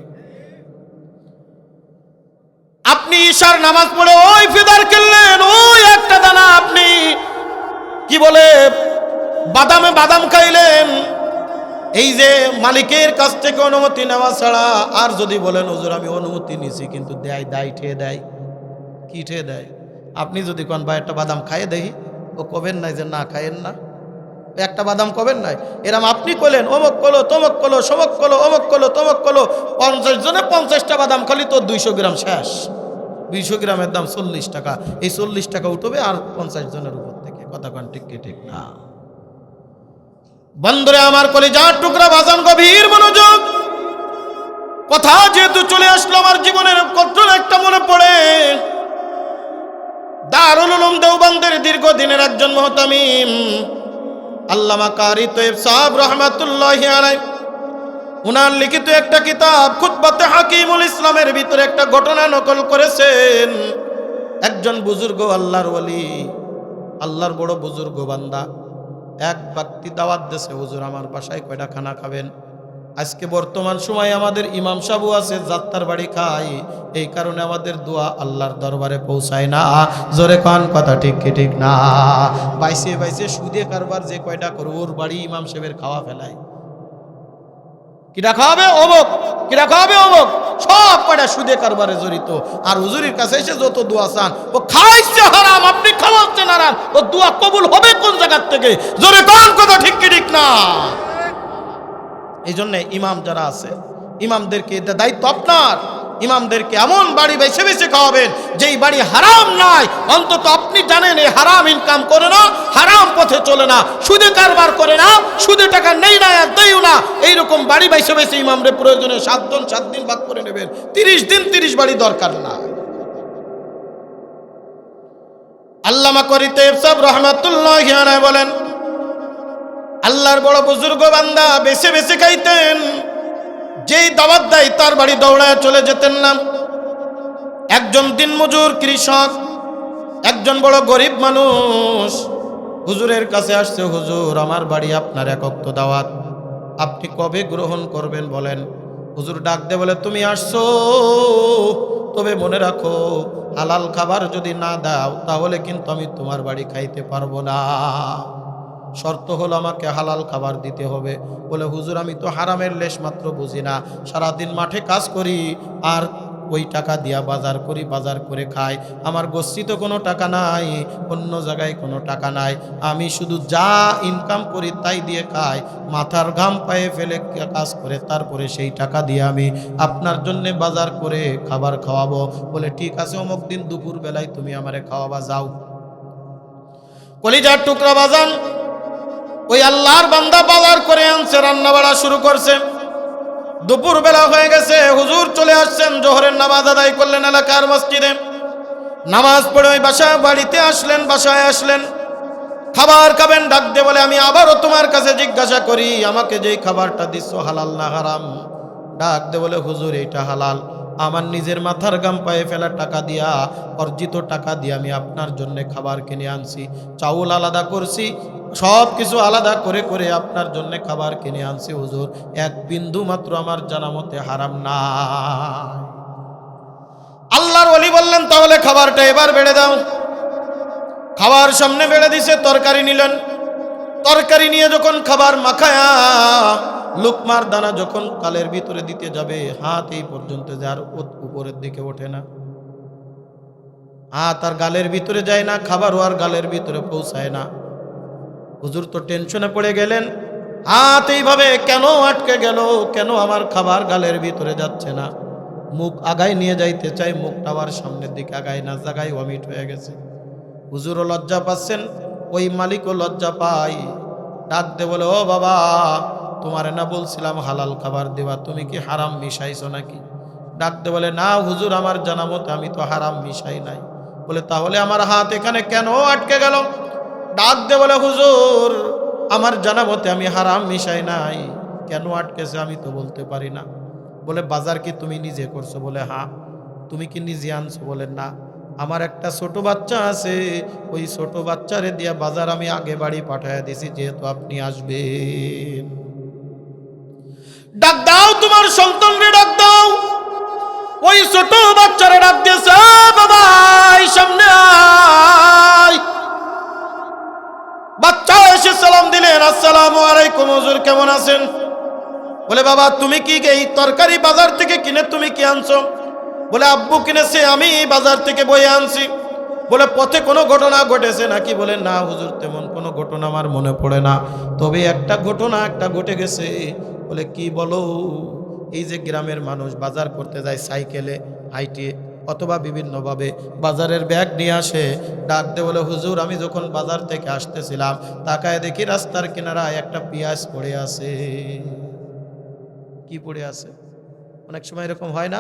আপনি ঈশার নামাজ পড়ে ওই ফিদার কিনলেন, ওই একটা দানা আপনি কি বলে বাদামে বাদাম খাইলেন। এই যে মালিকের কাছ থেকে অনুমতি নেওয়া ছাড়া আর যদি বলেন হুজুর আমি অনুমতি নিছি কিন্তু দেয় দায় ঠেয়ে দেয়, কি ঠেয়ে দেয়? আপনি যদি কোন ভাই একটা বাদাম খাইয়ে দেই, ও কবেন নাই যে না খাইয়েন না, একটা বাদাম কবেন নাই। এরম আপনি কইলেন অমুক কলো তমক কলো সমক কলো অমুক কলো তমক কলো, 50 জনে 50টা বাদাম খালি তো 200 গ্রাম শেষ। 200 গ্রামের দাম 40 টাকা। এই 40 টাকা উঠবে আর 50 জনের উপর থেকে। কথা কোন ঠিক কি ঠিক না? বন্ধুরে আমার কলিজার টুকরা বাজান, গভীর মনোযোগ। কথা যেহেতু চলে আসলো আমার জীবনের কত একটা মনে পড়ে। দারুল উলুম দেওবন্দের দীর্ঘদিনের একজন মুহতামিম আল্লামা কারি তৈয়ব সাহেব রহমাতুল্লাহি আলাইহি, উনার লিখিত একটা কিতাব খুতবাতে হাকিমুল ইসলামের ভিতরে একটা ঘটনা নকল করেছেন। একজন বুজুর্গ আল্লাহর ওলি, আল্লাহর বড় বুজুর্গ বান্দা, এক ব্যক্তি দাওয়াত দেশে, হুজুর আমার বাসায় কয়টা খানা খাবেন? আজকে বর্তমান সময়ে আমাদের ইমাম সাহেব আছে যাত্রার বাড়ি খায়, এই কারণে আমাদের দোয়া আল্লাহর দরবারে পৌঁছায় না। জোরে কান কথা ঠিক কি ঠিক না? বাইসে বাইসে সুদে কারবার যে কয়টা করে ওর বাড়ি ইমাম সাহেবের খাওয়া ফেলায়। কিরা খাওয়াবে অমুক, কিরা খাওয়াবে অমুক, সব কয়টা সুদে কারবারে জড়িত। আর হুজুরের কাছে এসে যত দোয়া চান, ও খাইছে হারাম, আপনি খাওয়াচ্ছেন হারাম, ও দোয়া কবুল হবে কোন জায়গার থেকে? জোরে কান কথা ঠিক কি ঠিক না? এই জন্য ইমাম যারা আছে, ইমামদেরকে এটা দায়িত্ব আপনার। ইমামদেরকে এমন বাড়ি বেছে বেছে খাওয়াবেন যেই বাড়ি হারাম নাই, অন্তত আপনি জানেন এই হারাম ইনকাম করে না, হারাম পথে চলে না, সুদে কারবার করে না, সুদে টাকা নেই না আর দেইও না। এইরকম বাড়ি বেছে বেছে ইমামরে প্রয়োজনে 7 জন 7 দিন ভাগ করে নেবেন। 30 দিন 30 বাড়ি দরকার না। আল্লামা কারি তৈয়ব সাহেব রাহমাতুল্লাহি আলাইহি বলেন, আল্লাহর বড় বুজুর্গ বান্দা বেছে বেছে খাইতেন। যেই দাওয়াত দেয় তার বাড়ি দৌড়ায় চলে যেতেন না। একজন দিনমজুর কৃষক, একজন বড় গরিব মানুষ হুজুরের কাছে আসছে, হুজুর আমার বাড়ি আপনার একক তো দাওয়াত, আপনি কবে গ্রহণ করবেন বলেন? হুজুর ডাক দে বলে, তুমি আসছো, তবে মনে রাখো হালাল খাবার যদি না দাও তাহলে কিন্তু আমি তোমার বাড়ি খাইতে পারবো না। শর্ত হলো আমাকে হালাল খাবার দিতে হবে। বলে, হুজুর আমি তো হারামের লেশ মাত্র বুঝি না, সারাদিন মাঠে কাজ করি আর ওই টাকা দিয়া বাজার করি, বাজার করে খাই, আমার গোষ্ঠীতে কোনো টাকা নাই, অন্য জায়গায় কোনো টাকা নাই, আমি শুধু যা ইনকাম করি তাই দিয়ে খাই, মাথার ঘাম পায়ে ফেলে কাজ করে তারপরে সেই টাকা দিয়ে আমি আপনার জন্যে বাজার করে খাবার খাওয়াবো। বলে, ঠিক আছে অমুক দিন দুপুর বেলায় তুমি আমারে খাওয়াবা, যাও। কলিজার টুকরা বাজান, ওই আল্লাহর বান্দা বাজার করে আনছে, রান্না বাড়া শুরু করছে। দুপুর বেলা হয়ে গেছে, হুজুর চলে আসছেন, জোহরের নামাজ আদায় করলেন এলাকার মসজিদে। নামাজ পড়ে ওই বাড়িতে আসলেন, বাসায় আসলেন, খাবার খাবেন। ডাক দিয়ে বলে, আমি আবারও তোমার কাছে জিজ্ঞাসা করি, আমাকে যেই খাবারটা দিচ্ছ হালাল না হারাম? ডাক দিয়ে বলে, হুজুর এটা হালাল, আমার নিজের মাথার ঘাম পায়ে ফেলা টাকা দিয়া, অর্জিত টাকা দিয়ে আমি আপনার জন্য খাবার কিনে আনছি, চাউল আলাদা করছি, সব কিছু আলাদা করে করে আপনার জন্য খাবার কিনে আনছি হুজুর, এক বিন্দু মাত্র আমার জানা মতে হারাম না। আল্লাহর ওলি বললেন, তাহলে খাবারটা এবার বেড়ে দাও। খাবার সামনে বেড়ে দিছে, তরকারি নিলেন। তরকারি নিয়ে যখন খাবার মাখায়া লুকমার দানা যখন কালের ভিতরে দিতে যাবে, হাত এই পর্যন্ত যার উপরের দিকে ওঠে না, হাত আর গালের ভিতরে যায় না, খাবারও আর গালের ভিতরে পৌঁছায় না। হুজুর তো টেনশনে পড়ে গেলেন, হাত এইভাবে কেন আটকে গেল, কেন আমার খাবার গালের ভিতরে যাচ্ছে না? মুখ আগায় নিয়ে যাইতে চাই, মুখটা আবার সামনের দিকে আগায় না, জায়গায় ওয়ামিট হয়ে গেছে। হুজুরও লজ্জা পাচ্ছেন, ওই মালিকও লজ্জা পাই। ডাক দে বলে, ও বাবা, তোমারে না বলছিলাম হালাল খাবার দেওয়া, তুমি কি হারাম মিশাইছো নাকি? ডাক দে বলে, না হুজুর আমার জানা মতে আমি তো হারাম মিশাই নাই। বলে, তাহলে আমার হাত এখানে কেন আটকে গেল? ডাক দে বলে, হুজুর আমার জানা মতে আমি হারাম মিশাই নাই, কেন আটকেছে আমি তো বলতে পারি না। বলে বাজার কি তুমি নিজে করছো? বলে হ্যাঁ। তুমি কি নিজে আনছো? বলে না, আমার একটা ছোট বাচ্চা আছে, ওই ছোট বাচ্চারে দিয়া বাজার আমি আগে বাড়ি পাঠায় দিছি, যেহেতু আপনি আসবেন। ডাক দাও তোমার সন্তানরে, ডাক দাও। ওই ছোট বাচ্চারে ডাক দিয়েছে, বাবা এই সামনে আয়। বাচ্চা এসে সালাম দিলেন, আসসালামু আলাইকুম হুজুর, কেমন আছেন? বলে বাবা তুমি কি এই তরকারি বাজার থেকে কিনে তুমি কি আনছো? বলে আব্বু কিনেছে, আমি বাজার থেকে বয়ে আনছি। বলে পথে কোনো ঘটনা ঘটেছে নাকি? বলে না হুজুর, তেমন কোনো ঘটনা আমার মনে পড়ে না, তবে একটা ঘটনা ঘটে গেছে। বলে কি বলো? এই যে গ্রামের মানুষ বাজার করতে যায় সাইকেলে, হাইটে অথবা বিভিন্নভাবে বাজারের ব্যাগ নিয়ে আসে, ডাক দে বলে হুজুর আমি যখন বাজার থেকে আসতেছিলাম তাকায় দেখি রাস্তার কিনারায় একটা পেঁয়াজ পড়ে আছে। কি পড়ে আছে? অনেক সময় এরকম হয় না,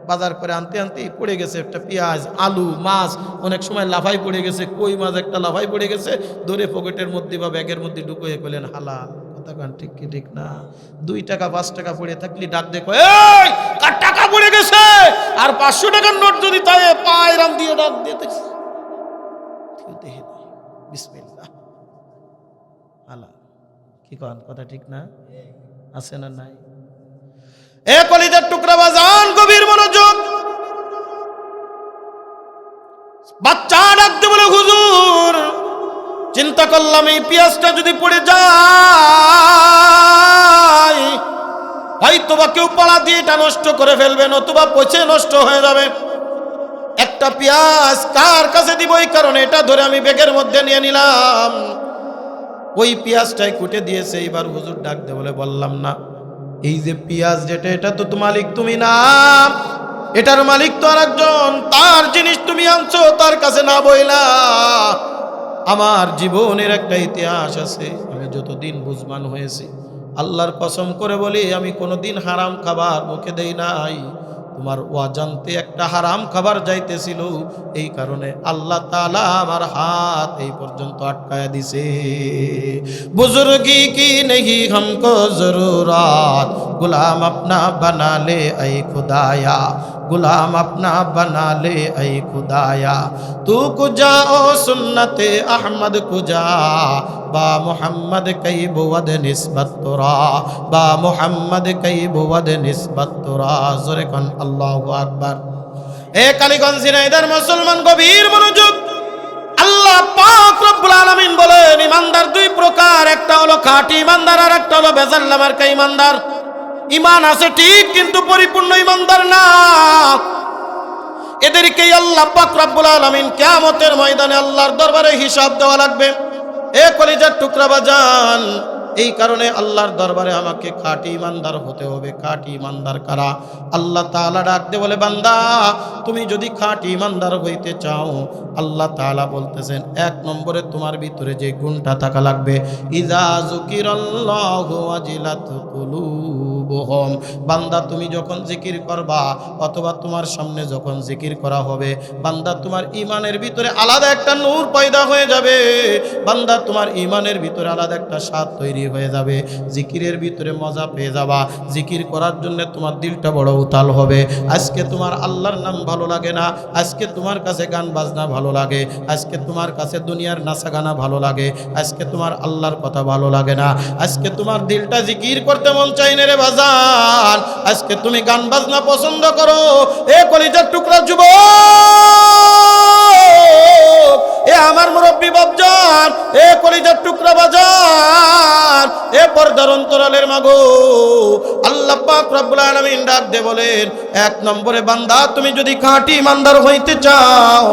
বাজার করে আনতে আনতেই পড়ে গেছে একটা পেঁয়াজ, আলু, মাছ, অনেক সময় লাফাই পড়ে গেছে, কই মাছ একটা লাফাই পড়ে গেছে, ধরে পকেটের মধ্যে বা ব্যাগের মধ্যে ঢুকিয়ে পেলেন হালাল। কথা কান ঠিক কি ঠিক না? 2 টাকা 5 টাকা পড়ে থাকলে ডাক দেখো, এই কার টাকা পড়ে গেছে? আর 500 টাকার নোট যদি তাই পায় রাম দিয়ে ডাক দিতে বিসমিল্লাহ হালাল। কি কন কথা ঠিক না? আছে না নাই? এ কলিজার টুকরা বাজান, গভীর মনোযোগ। বাচ্চা ডাকতে বলে হুজুর চিন্তা করলাম এই পেঁয়াজটা যদি পড়ে যায় হয়তোবা কেউ পালা দিয়ে এটা নষ্ট করে ফেলবে, নতুবা পচে নষ্ট হয়ে যাবে। একটা পেঁয়াজ কার কাছে দিব, এই কারণে এটা ধরে আমি ব্যাগের মধ্যে নিয়ে নিলাম। ওই পেঁয়াজটাই কুটে দিয়েছে। এবার হুজুর ডাকতে বলে বললাম না, এই যে পেঁয়াজ যেটা, এটা তো মালিক তুমি না, এটার মালিক তো আরেকজন, তার জিনিস তুমি আনছো তার কাছে না বইলা। আমার জীবনের একটা ইতিহাস আছে, আমি যতদিন বুঝবান হয়েছি আল্লাহর কসম করে বলি আমি কোনোদিন হারাম খাবার মুখে দেই নাই। তোমার অজান্তে একটা হারাম খাবার যাইতেছিল, এই কারণে আল্লাহ তাআলা আমার হাত এই পর্যন্ত আটকায়া দিছে। বুজুর্গি কি नहीं हमको जरूरत, गुलाम अपना बना ले ऐ खुदाया, गुलाम अपना बना ले ऐ खुदाया, तू कुजा ओ सुन्नते अहमद कुजा, बा मोहम्मद कई बुवद निस्बत तुरा, बा मोहम्मद कई बुवद निस्बत तुरा। जोरे कन अल्लाहु আকবার। এ কালীগঞ্জ ঝিনাইদহের মুসলমান, গভীর মনোযোগ। আল্লাহ পাক রব্বুল আলামিন বলেন ইমানদার 2 প্রকার, একটা হলো খাঁটি ইমানদার আর একটা হলো বেজাল মার্কা ইমানদার। ঈমান আছে ঠিক কিন্তু পরিপূর্ণ ইমানদার না। এদেরকেই আল্লাহ পাক রব্বুল আলামিন কিয়ামতের ময়দানে আল্লাহর দরবারে হিসাব দেওয়া লাগবে। এ কলিজার টুকরা বাজান, এই কারণে আল্লাহর দরবারে আমাকে খাঁটি ইমানদার হতে হবে। খাঁটি ইমানদার কারা? আল্লাহ তাআলা ডাকতে বলে বান্দা তুমি যদি খাঁটি ইমানদার হইতে চাও, আল্লাহ তাআলা বলতেছেন 1 নম্বরে তোমার ভিতরে যে গুণটা থাকা লাগবে, ইযা যুকিরাল্লাহু ওয়াজিলাত কুলুবুহুম। বান্দা তুমি যখন জিকির করবা অথবা তোমার সামনে যখন জিকির করা হবে, বান্দা তোমার ঈমানের ভিতরে আলাদা একটা নূর পয়দা হয়ে যাবে। বান্দা তোমার ঈমানের ভিতরে আলাদা একটা স্বাদ তৈরি হয়ে যাবে, জিকিরের ভিতরে মজা পেয়ে যাবা। জিকির করার জন্য তোমার দিলটা বড় উতাল হবে। আজকে তোমার আল্লাহর নাম ভালো লাগে না, আজকে তোমার কাছে গান বাজনা ভালো লাগে, আজকে তোমার কাছে দুনিয়ার নাচা গানা ভালো লাগে, আজকে তোমার আল্লাহর কথা ভালো লাগে না, আজকে তোমার দিলটা জিকির করতে মন চাই না রে বাজান, আজকে তুমি গান বাজনা পছন্দ করো। এ কলিজার টুকরা যুবক, এ আমার মুরব্বী বাপজান, এ কলিজার টুকরা বাজান, এ পর্দার অন্তরালের মাগো, আল্লাহ পাক রব্বুল আলামিন ডাক দে বলেন 1 নম্বরে বান্দা তুমি যদি খাঁটি ইমানদার হইতে চাও,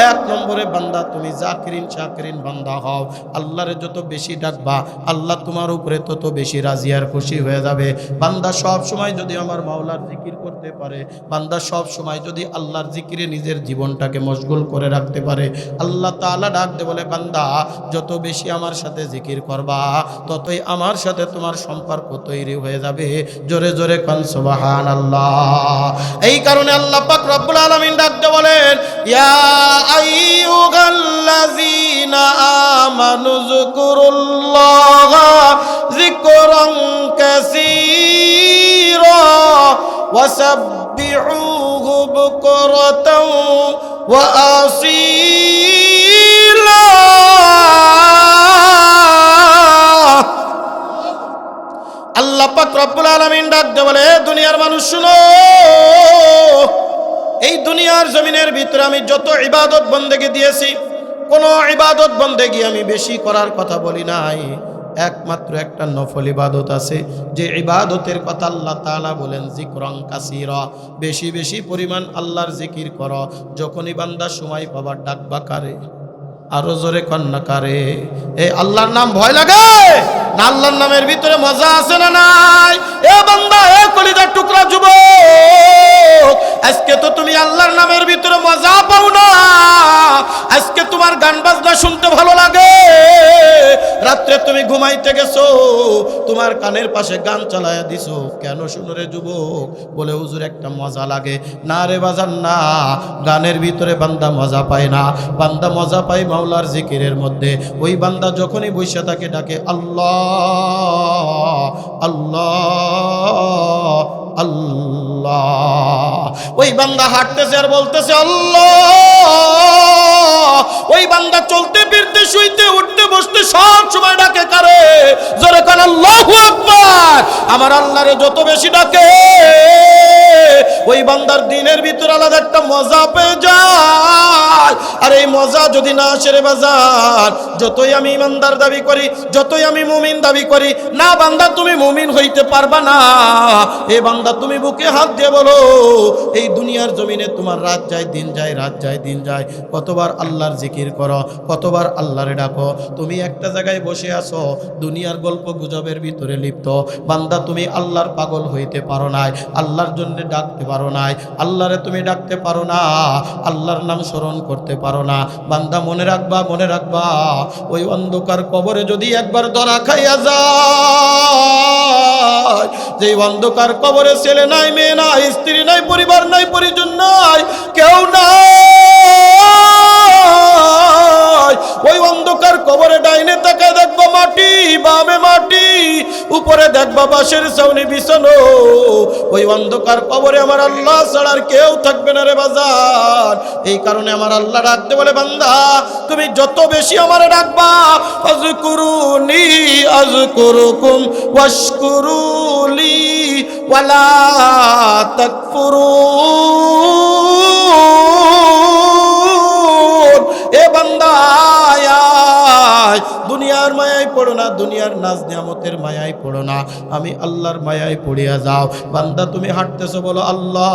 1 নম্বরে বান্দা তুমি জাকিরিন শাকিরিন বান্দা হও। আল্লাহরে যত বেশি ডাকবা আল্লাহ তোমার উপরে তত বেশি রাজি আর খুশি হয়ে যাবে। বান্দা সব সময় যদি আমার মাওলার জিকির করতে পারে, বান্দা সব সময় যদি আল্লাহর জিকিরে নিজের জীবনটাকে মশগুল করে রাখতে পারে, আল্লাহ তাআলা ডাক দে বলে বান্দা যত বেশি আমার সাথে জিকির করবা ততই আমার সাথে তোমার সম্পর্ক তৈরি হয়ে যাবে। জোরে জোরে জোরে কোন সুবহানাল্লাহ। এই কারণে আল্লাহ পাক রব্বুল আলামিন ডাকতে বলেন, ইয়া আইয়ুহাল্লাযীনা আমানু যকুরুল্লাহা যিকরান কাসীরা ওয়াসাব্বিহুহু বুকরাতাও ওয়া আসীলা। আল্লাহ পাক রব্বুল আলামিন ডাকতে বলে, দুনিয়ার মানুষ শুনো, এই দুনিয়ার জমিনের ভিতরে আমি যত ইবাদত বন্দেগী দিয়েছি, কোন ইবাদত বন্দেগী আমি বেশি করার কথা বলি নাই। একমাত্র একটা নফল ইবাদত আছে, যে ইবাদতের কথা আল্লাহ তাআলা বলেন যিকরান কাসীরা, বেশি বেশি পরিমাণ আল্লাহর জিকির করো। যখনই বান্দা সময় পাবার ডাকবা কারে, আরো জোরে কন্যা কারে। এই আল্লাহর নাম ভয় লাগে না? আল্লাহর নামের ভিতরে মজা আছে না নাই? এ বান্দা, এ কলিজার টুকরা যুবক, আজকে তো তুমি আল্লাহর নামের ভিতরে মজা পাও না। আজকে তোমার গান বাজনা শুনতে ভালো লাগে, রাত্রে তুমি ঘুমাইতে গেছো, তোমার কানের পাশে গান চালায়া দিছো। কেন শুনো রে যুবক? বলে হুজুর একটা মজা লাগে। না রে বাজান না, গানের ভিতরে বান্দা মজা পায় না, বান্দা মজা পায় মাওলার জিকিরের মধ্যে। ওই বান্দা যখনই বসে থাকে ডাকে আল্লাহ আল্লাহ আল্লাহ। ওই বান্দা হাঁটতেছে আর বলতেছে আল্লাহ। ওই বান্দা চলতে ফিরতে শুইতে উঠতে বসতে সব সময় ডাকে কারে? জোরে কান আল্লাহু আকবার। আমার আল্লাহরে যত বেশি ডাকে, ওই বান্দার দিনের ভিতর আলাদা একটা মজা পেয়ে যায়। আর এই মজা যদি না আসে রে বাজার, যতই আমি ইমানদার দাবি করি, যতই আমি মুমিন দাবি করি, না বান্দা তুমি মুমিন হইতে পারবা না। এ বান্দা তুমি বুকে হাত দিয়ে বলো, এই দুনিয়ার জমিনে তোমার রাত যায় দিন যায়, রাত যায় দিন যায়, কতবার আল্লাহর জিকির করো, কতবার আল্লাহরে ডাকো। তুমি একটা জায়গায় বসে আছো, দুনিয়ার গল্প গুজবের ভিতরে লিপ্ত। বান্দা তুমি আল্লাহর পাগল হইতে পারো নাই, আল্লাহর জন্য ডাকতে পারো নাই, আল্লাহরে তুমি ডাকতে পারো না, আল্লাহর নাম স্মরণ করতে পারো না। বান্দা মনে রাখবা, মনে রাখবা, ওই অন্ধকার কবরে যদি একবার ধরা খাইয়া যায়, যে অন্ধকার কবরে ছেলে নাই, মেয়ে নাই, স্ত্রী নাই, পরিবার নাই, পরিজন নাই, কেউ নাই, ওই অন্ধকার কবরে ডাইনে তাকায় দেখবা মাটি, বামে মাটি, উপরে দেখবা বাঁশের ছাউনি বিছানো। ওই অন্ধকার কবরে আমার আল্লাহ ছাড়া আর কেউ থাকবে না রে বাজার। এই কারণে আমার আল্লাহ ডাকতে বলে, বান্দা তুমি যত বেশি আমারে ডাকবা, আযকুরুনি আযকুরুকুম ওয়াশকুরুলি ওয়ালা তাকফুরুন। এ বান্দা দুনিয়ার মায়ায় পড়ো না, দুনিয়ার নাজ নিয়ামতের মায়ায় পড়ো না, আমি আল্লাহর মায়ায় পড়িয়া যাও। বান্দা তুমি হাঁটতেছো বলো আল্লাহ,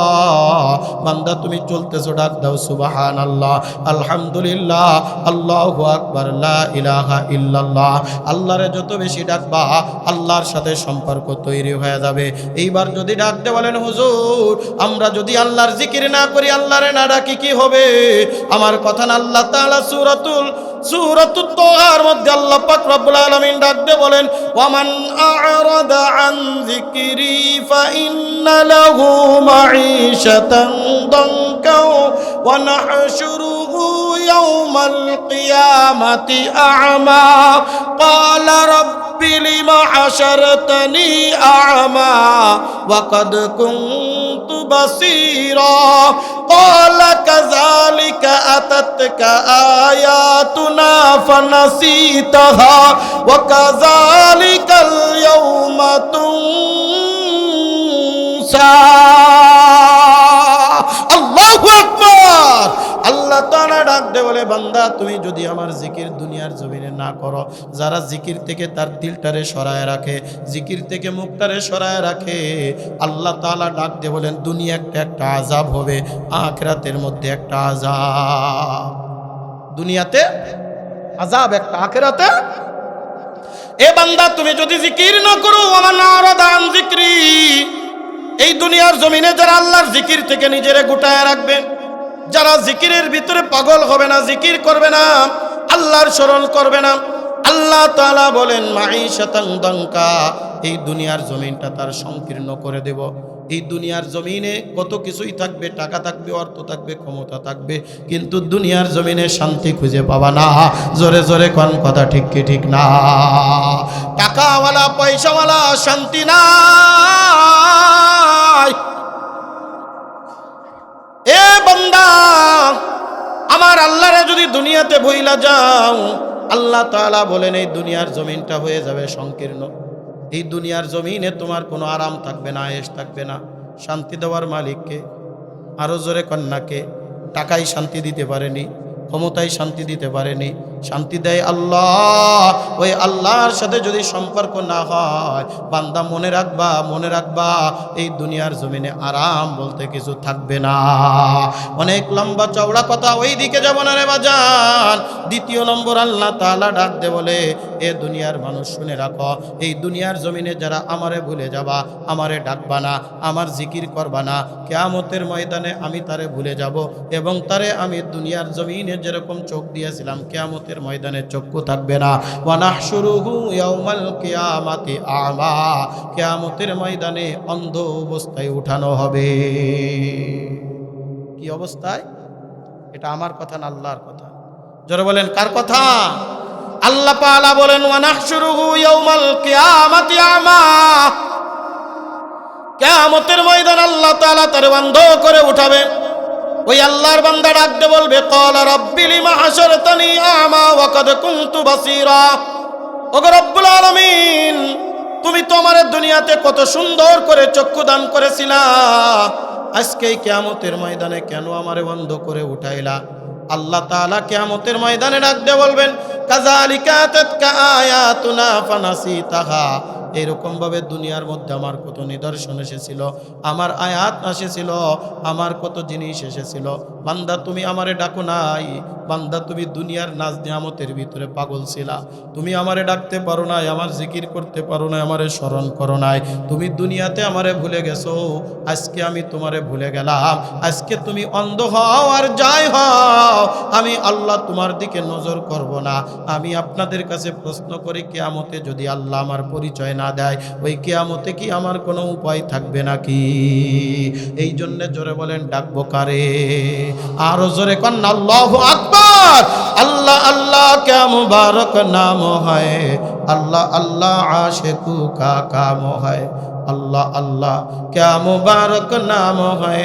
বান্দা তুমি চলতেছো ডাক দাও সুবহানাল্লাহ, আলহামদুলিল্লাহ, আল্লাহু আকবার, লা ইলাহা ইল্লাল্লাহ। আল্লাহরে যত বেশি ডাকবা, আল্লাহর সাথে সম্পর্ক তৈরি হয়ে যাবে। এইবার যদি ডাকতে বলেন হুজুর, আমরা যদি আল্লাহর জিকির না করি, আল্লাহরে না ডাকি, কি হবে? আমার কথা না, আল্লাহ তাআলা সূরাতুত তাহার মধ্যে আল্লাহ পাক রব্বুল আলামিন ডাকতে বলেন, ওয়ামান আ'রাদা আন যিকরি ফাইন্না লাহু মাঈশাতান দানকা ওয়া নাহশুরুহু ইয়াওমাল কিয়ামাতি আ'মা ক্বালা রাব্বি লিমা হাশারতানি আ'মা ওয়া ক্বাদ কুনতু বাসীরা ক্বালা কাযালিকা আতাতকা আয়াতুনা ফানাসিতাহা ওয়া কাযালিকাল ইয়াওমা তুনসা। আল্লাহু আকবার। আল্লাহ তাআলা ডাকতে বলে, বান্দা তুমি যদি আমার জিকির দুনিয়ার জমিনে না করো, যারা জিকির থেকে তার দিলটারে সরায় রাখে, জিকির থেকে মুখটারে সরায় রাখে, আল্লাহ তাআলা ডাকতে বলেন, দুনিয়াতে একটা আযাব হবে, আখিরাতের মধ্যে একটা আযাব। দুনিয়াতে আযাব একটা, আখিরাতে। এ বান্দা তুমি যদি জিকির না করো, ওয়ামান আ'রাদা আন যিকরি, এই দুনিয়ার জমিনে যারা আল্লাহর জিকির থেকে নিজেরে গুটায় রাখবে, যারা জিকিরের ভিতরে পাগল হবে না, জিকির করবে না, আল্লাহর স্মরণ করবে না, আল্লাহ তাআলা বলেন মাঈশাতান দানকা, এই দুনিয়ার জমিনটা তার সংকীর্ণ করে দেব। এই দুনিয়ার জমিনে কত কিছুই থাকবে, টাকা থাকবে, অর্থ থাকবে, ক্ষমতা থাকবে, কিন্তু দুনিয়ার জমিনে শান্তি খুঁজে পাবা না। জোরে জোরে কোন কথা ঠিক কি ঠিক না? টাকাওয়ালা পয়সাওয়ালা শান্তি নাই। এ বান্দা, আমার আল্লাহরে যদি দুনিয়াতে ভুইলা যাও, আল্লাহ তাআলা বলেন এই দুনিয়ার জমিনটা হয়ে যাবে সংকীর্ণ। এই দুনিয়ার জমিনে তোমার কোনো আরাম থাকবে না, আয়েশ থাকবে না। শান্তি দেওয়ার মালিককে? আরো জোরে কন্যাকে? টাকাই শান্তি দিতে পারেনি, ক্ষমতায় শান্তি দিতে পারেনি, শান্তি দেয় আল্লাহ। ওই আল্লাহর সাথে যদি সম্পর্ক না হয়, বান্দা মনে রাখবা, মনে রাখবা, এই দুনিয়ার জমিনে আরাম বলতে কিছু থাকবে না। অনেক লম্বা চওড়া কথা, ওই দিকে যাব না রে বাজান। দ্বিতীয় নম্বর আল্লাহ তাআলা ডাক দে বলে, এ দুনিয়ার মানুষ শুনে রাখো, এই দুনিয়ার জমিনে যারা আমারে ভুলে যাবা, আমারে ডাকবা না, আমার জিকির করবা না, কিয়ামতের ময়দানে আমি তারে ভুলে যাব এবং তারে আমি দুনিয়ার জমিনে যেরকম চোখ দিয়েছিলাম, কিয়ামতের ময়দানে চক্ষু থাকবে না। ওয়া নাহশুরুহু ইয়াউমাল কিয়ামাতি আমা, কিয়ামতের ময়দানে অন্ধ অবস্থায় উঠানো হবে। কি অবস্থায়? এটা আমার কথা না, আল্লাহর কথা। জোরে বলেন, কার কথা? আল্লাহ পাআলা বলেন, ওয়া নাহশুরুহু ইয়াউমাল কিয়ামাতি আমা, কিয়ামতের ময়দানে আল্লাহ তাআলা তারে অন্ধ করে উঠাবে। ওই আল্লাহর বান্দা ডাকতে বলবে, ক্বালা রাব্বি লিমা হাশারতানি আমা ওয়া কাদ কুনতু বাসীরা। ওগো রব্বুল আলামিন, তুমি তো আমারে দুনিয়াতে কত সুন্দর করে চক্ষু দান করেছিলা, আজকে এই কিয়ামতের ময়দানে কেন আমারে অন্ধ করে উঠাইলা? আল্লাহ তাআলা কিয়ামতের ময়দানে ডাকতে বলবেন, কাযালিকা আতাতকা আয়াতুনা ফানাসিতাহা। এরকম ভাবে দুনিয়ার মধ্যে আমার কত নিদর্শন এসেছিল, আমার আয়াত এসেছিল, আমার কত জিনিস এসেছিল। বান্দা তুমি আমারে ডাকো নাই, বান্দা তুমি দুনিয়ার নাজ নিয়ামতের ভিতরে পাগল ছিলা, তুমি আমারে ডাকতে পারো নাই, আমার জিকির করতে পারো নাই, আমারে স্মরণ করো নাই, তুমি দুনিয়াতে আমারে ভুলে গেছো। আজকে আমি তোমারে ভুলে গেলাম, আজকে তুমি অন্ধ হও আর যাই হও, আমি আল্লাহ তোমার দিকে নজর করব না। আমি আপনাদের কাছে প্রশ্ন করি, কিয়ামতে যদি আল্লাহ আমার পরিচয় না দেয়, ওই কিয়ামতে কি আমার কোনো উপায় থাকবে নাকি? এই জন্য জোরে বলেন, ডাকবো কারে? আরো জোরে কন আল্লাহু আকবার। अल्लाह अल्लाह क्या मुबारक नाम है, अल्लाह अल्लाह आशिकू का काम है, अल्लाह अल्लाह क्या मुबारक नाम है,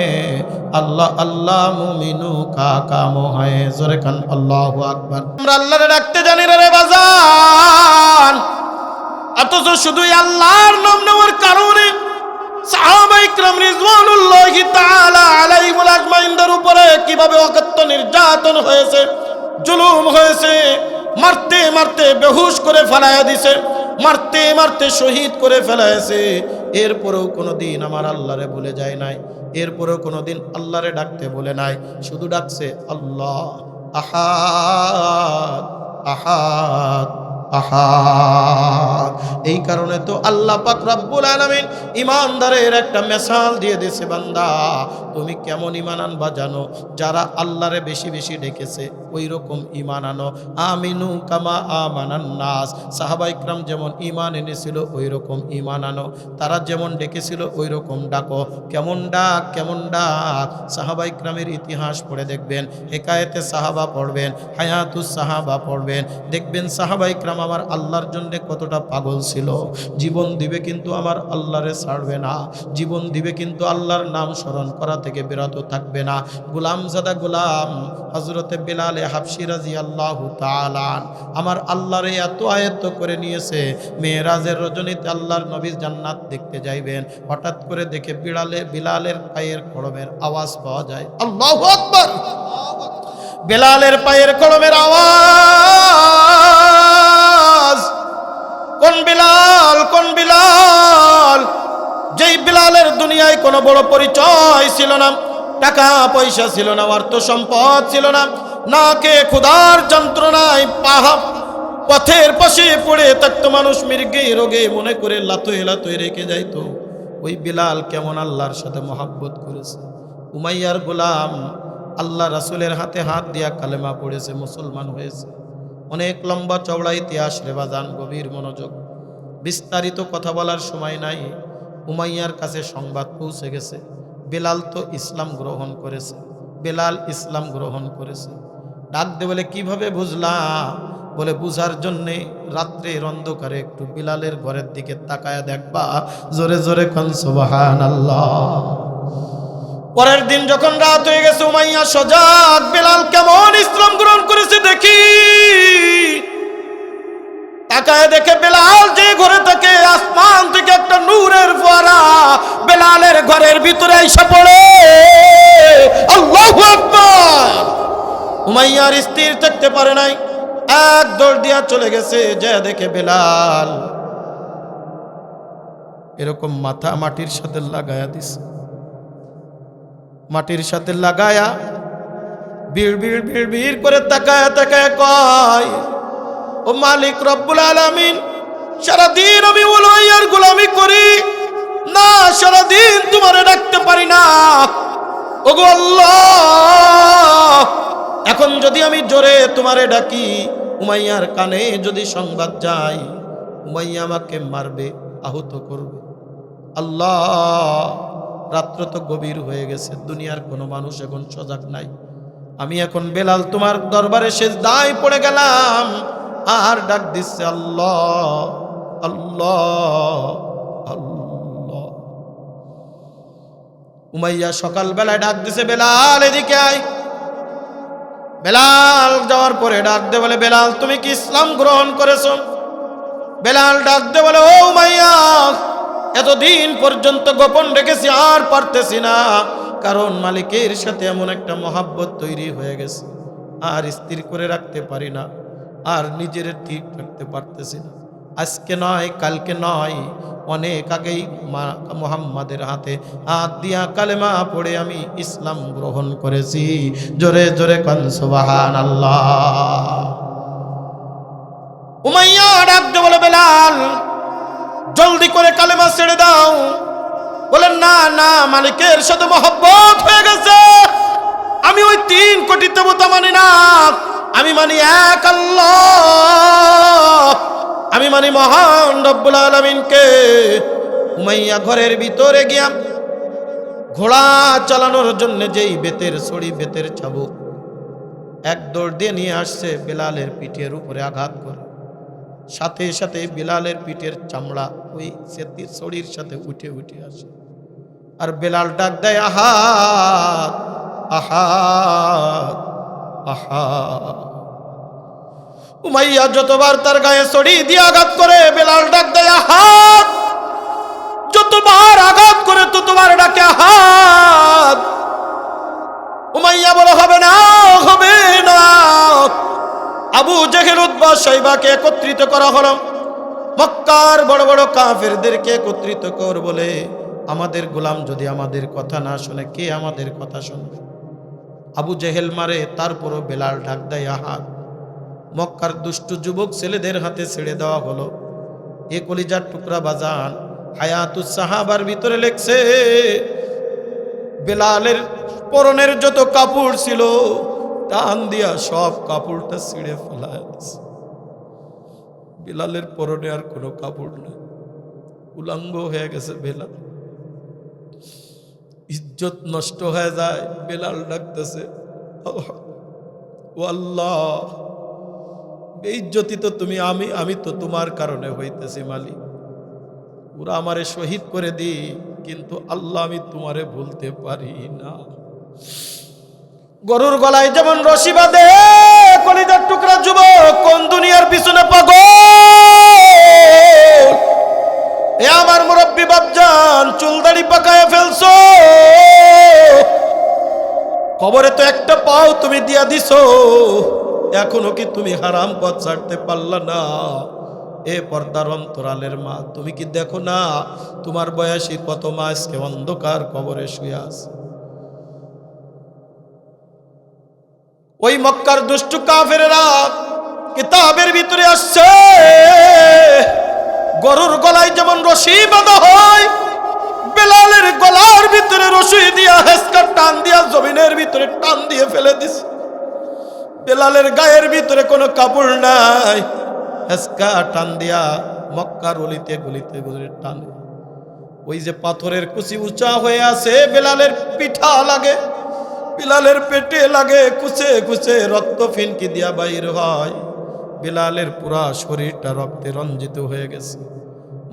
अल्लाह अल्लाह मुमिनू का काम है। जोरे खान अल्लाहु আকবার। আমরা আল্লাহরে ডাকতে জানি রে বাজান, অথচ শুধু আল্লাহর নাম নেওয়ার কারণে সাহাবায়ে কিরাম রিজওয়ানুল্লাহি তাআলা আলাইহিম আজমাইনদের উপরে কিভাবে অকথ্য নির্যাতন হয়েছে, জুলুম হয়েছে, মারতে মারতে বেহুশ করে ফেলায়া দিছে, মারতে মারতে শহীদ করে ফেলাইছে। এরপরেও কোনোদিন আমার আল্লাহরে ভুলে যায় নাই, এরপরেও কোনোদিন আল্লাহরে ডাকতে বলে নাই, শুধু ডাকছে আল্লাহ আহাদ আহাদ আহাদ। এই কারণে তো আল্লাহ পাক রব্বুল আলামিন ঈমানদারের একটা মিসাল দিয়ে দিয়েছে, বান্দা তুমি কেমন ঈমান আনবা জানো? যারা আল্লাহরে বেশি বেশি ডেকেছে ওই রকম ঈমান আনো। আমিনু কামা আমানান নাস, সাহাবায়ে কিরাম যেমন ঈমান এনেছিল ওই রকম ঈমান আনো, তারা যেমন ডেকেছিল ওই রকম ডাকো। কেমন ডাক, কেমন ডাক? সাহাবায়ে কিরামের ইতিহাস পড়ে দেখবেন, হেকায়েতে সাহাবা পড়বেন, হায়াতুস সাহাবা পড়বেন, দেখবেন সাহাবায়ে কিরাম আমার আল্লাহর জন্য কতটা পাগল ছিল। জীবন দিবে কিন্তু আমার আল্লাহরে ছাড়বে না, জীবন দিবে কিন্তু আল্লাহর নাম স্মরণ করা থেকে বিরত থাকবে না। গোলামজাদা গোলাম হযরতে বিলাল হাবশী রাদিয়াল্লাহু তাআলা আমার আল্লাহরে এত আয়ত্ত করে নিয়েছে, মেরাজের রজনীতে আল্লাহর নবী জান্নাত দেখতে যাইবেন, হঠাৎ করে দেখে বিলালের পায়ের কড়মের আওয়াজ পাওয়া যায়। আল্লাহু আকবার! বিলালের পায়ের কড়মের আওয়াজ। কোন বিলাল? কোন বিলাল? যেই বিলালের দুনিয়ায় কোনো বড় পরিচয় ছিল না, টাকা পয়সা ছিল না, অর্থ সম্পদ ছিল না, নাকে ক্ষুধার যন্ত্রণায় পথের পাশে পড়ে থাকতো মানুষ, মৃগে রোগে মনে করে লাতোয় লাতোয় রেখে যাইতো। ওই বিলাল কেমন আল্লাহর সাথে মহাব্বত করেছে। উমাইয়ার গোলাম আল্লাহ রাসূলের হাতে হাত দিয়া কালেমা পড়েছে, মুসলমান হয়েছে। অনেক লম্বা চওড়া ইতিহাস রে বাজান, গভীর মনোযোগ। বিস্তারিত কথা বলার সময় নাই। উমাইয়ার কাছে সংবাদ পৌঁছে গেছে, বেলাল তো ইসলাম গ্রহণ করেছে, বেলাল ইসলাম গ্রহণ করেছে। ডাক দে বলে, কিভাবে বুঝলা? বলে, বুঝার জন্যে রাত্রের অন্ধকারে একটু বিলালের ঘরের দিকে তাকায়া দেখবা। জোরে জোরে কোন সুবহানাল্লাহ। পরের দিন যখন রাত হয়ে গেছে, উমাইয়া সজাগ, বেলাল কেমন ইসলাম গ্রহণ করেছে দেখি। তাকায় দেখে বেলাল যে ঘরে থাকে, আসমান থেকে একটা নূরের ফোয়ারা বেলালের ঘরের ভিতরে এসে পড়ে। আল্লাহু আকবার। উমাইয়ার স্থির থাকতে পারে নাই, এক দৌড় দিয়া চলে গেছে। যে দেখে বেলাল এরকম মাথা মাটির সাথে লাগায়া দিছে, মাটির সাথে লাগায়া বিড় বিড় বিড় বিড় করে তাকায়া তাকায়া কয়, ও মালিক রব্বুল আলামিন, সারাদিন আমি উলাইয়ার গোলামি করি না, সারাদিন তোমারে ডাকতে পারি না। ওগো আল্লাহ, এখন যদি আমি জোরে তোমারে ডাকি, উমাইয়ার কানে যদি সংবাদ যায়, উমাইয়া আমাকে মারবে, আহত করবে। আল্লাহ, রাত্র তো গভীর হয়ে গেছে, দুনিয়ার কোনো মানুষ এখন সজাগ নাই। আমি এখন বেলাল তোমার দরবারে সিজদায় পড়ে গেলাম, আর ডাক দিচ্ছে আল্লাহ আল্লাহ আল্লাহ। উমাইয়া সকালবেলায় ডাক দিছে, বেলাল এদিকে আয়। বেলাল যাওয়ার পরে ডাক দে বলে, বেলাল তুমি কি ইসলাম গ্রহণ করেছো? বেলাল ডাক দে বলে, ও উমাইয়া, এতদিন পর্যন্ত গোপন রেখেছি, আর পারতেছি না, কারণ মালিকের সাথে এমন একটা মহাব্বত তৈরি হয়ে গেছে, আর স্থির করে রাখতে পারি না, আর নিজের ঠিক রাখতে পারতেছি না। আজকে নয়, কালকে নয়, অনেক আগেই মুহাম্মাদের হাতে হাত দিয়া কালেমা পড়ে আমি ইসলাম গ্রহণ করেছি। জোরে জোরে কান সুবহানাল্লাহ। উমাইয়া ডাকতে বলে, বেলাল জলদি করে কালেমা ছেড়ে দাও। বলেন, না না, মালিকের সাথে মহব্বত হয়ে গেছে, আমি ওই 3 কোটি দেবতা মানি না, আমি মানি এক আল্লাহ, আমি মানি মহান রব্বুল আলামিনকে। উমাইয়া ঘরের ভিতরে গিয়া ঘোড়া চালানোর জন্য যেই বেতের ছড়ি, বেতের চাবুক এক দৌড় দিয়ে নিয়ে আসছে, বেলালের পিঠের উপরে আঘাত করে, সাথে সাথে বেলালের পিঠের চামড়া ওই ছড়ির সাথে উঠে উঠে আসে। আর বেলাল ডাক দেয়, আহাত আহাত আহাত। উমাইয়া যতবার তার গায়ে ছড়ি দিয়ে আঘাত করে, বেলাল ডাক দেয়, আহাত। যতবার আঘাত করে ততবার ডাকে, আহাত। উমাইয়া বলে, হবে না, হবে না। আবু জেহেল, উতবা, শাইবাকে একত্রিত করা হলো, মক্কার বড় বড় কাফেরদেরকে একত্রিত কর, বলে আমাদের গোলাম যদি আমাদের কথা না শুনে, কে আমাদের কথা শুনবে? আবু জেহেল মারে, তারপরও বেলাল ডাক দেয়, আহাত। মক্কার দুষ্ট যুবক ছেলেদের হাতে ছেড়ে দেওয়া হলো। এ কলিজার টুকরা বাজান হায়াতুস সাহাবার ভিতরে লেখছে, বেলালের পরনের যত কাপড় ছিল, টান দিয়া সব কাপড়টা ছিঁড়ে ফেলায় দিছে। বেলালের পরনে আর কোনো কাপড় নেই, উলঙ্গ হয়ে গেছে বেলাল। ইজ্জত নষ্ট হয়ে যায়। বেলাল ডাকতেছে, ও আল্লাহ, বেইজ্জতি তো তুমি, আমি তো তোমার কারণে হইতেছি মালিক। ওরা আমারে শহীদ করে দি, কিন্তু আল্লাহ আমি তোমারে ভুলতে পারি না। গরুর গলায় যেমন রশি বাঁধে কলিজার টুকরা যুবক, কোন দুনিয়ার পিছনে পাগল? এ আমার মুরব্বী বাপজান, চুল দাড়ি পাকায় ফেলছো, কবরে তো একটা পাও তুমি দিয়া দিছো, এখনো কি তুমি হারাম পথ ছাড়তে পারলা না? এ পর্দার অন্তরালের মা, তুমি কি দেখো না তোমার বয়সী কত মা আজকে অন্ধকার কবরে শুয়ে আছে? ওই মক্কার দুষ্টু কাফেরেরা কিতাবের ভিতরে আসছে, গরুর গলায় যেমন রশি বাঁধা হয়, বেলালের গলার ভিতরে রশি দিয়া হেসকা টান দিয়া জমিনের ভিতরে টান দিয়ে ফেলে দিস। বেলালের গায়ের ভিতরে কোনো কাপড় নাই, হেসকা টান দিয়া মক্কার অলিতে গলিতে গলিতে টানে। ওই যে পাথরের কুচি উঁচা হয়ে আছে, বেলালের পিঠা লাগে, বিলালের পেটে লাগে, কুচে কুচে রক্ত ফিনকি দিয়া বাইর হয়। বিলালের পুরা শরীরটা রক্তে রঞ্জিত হয়ে গেছে।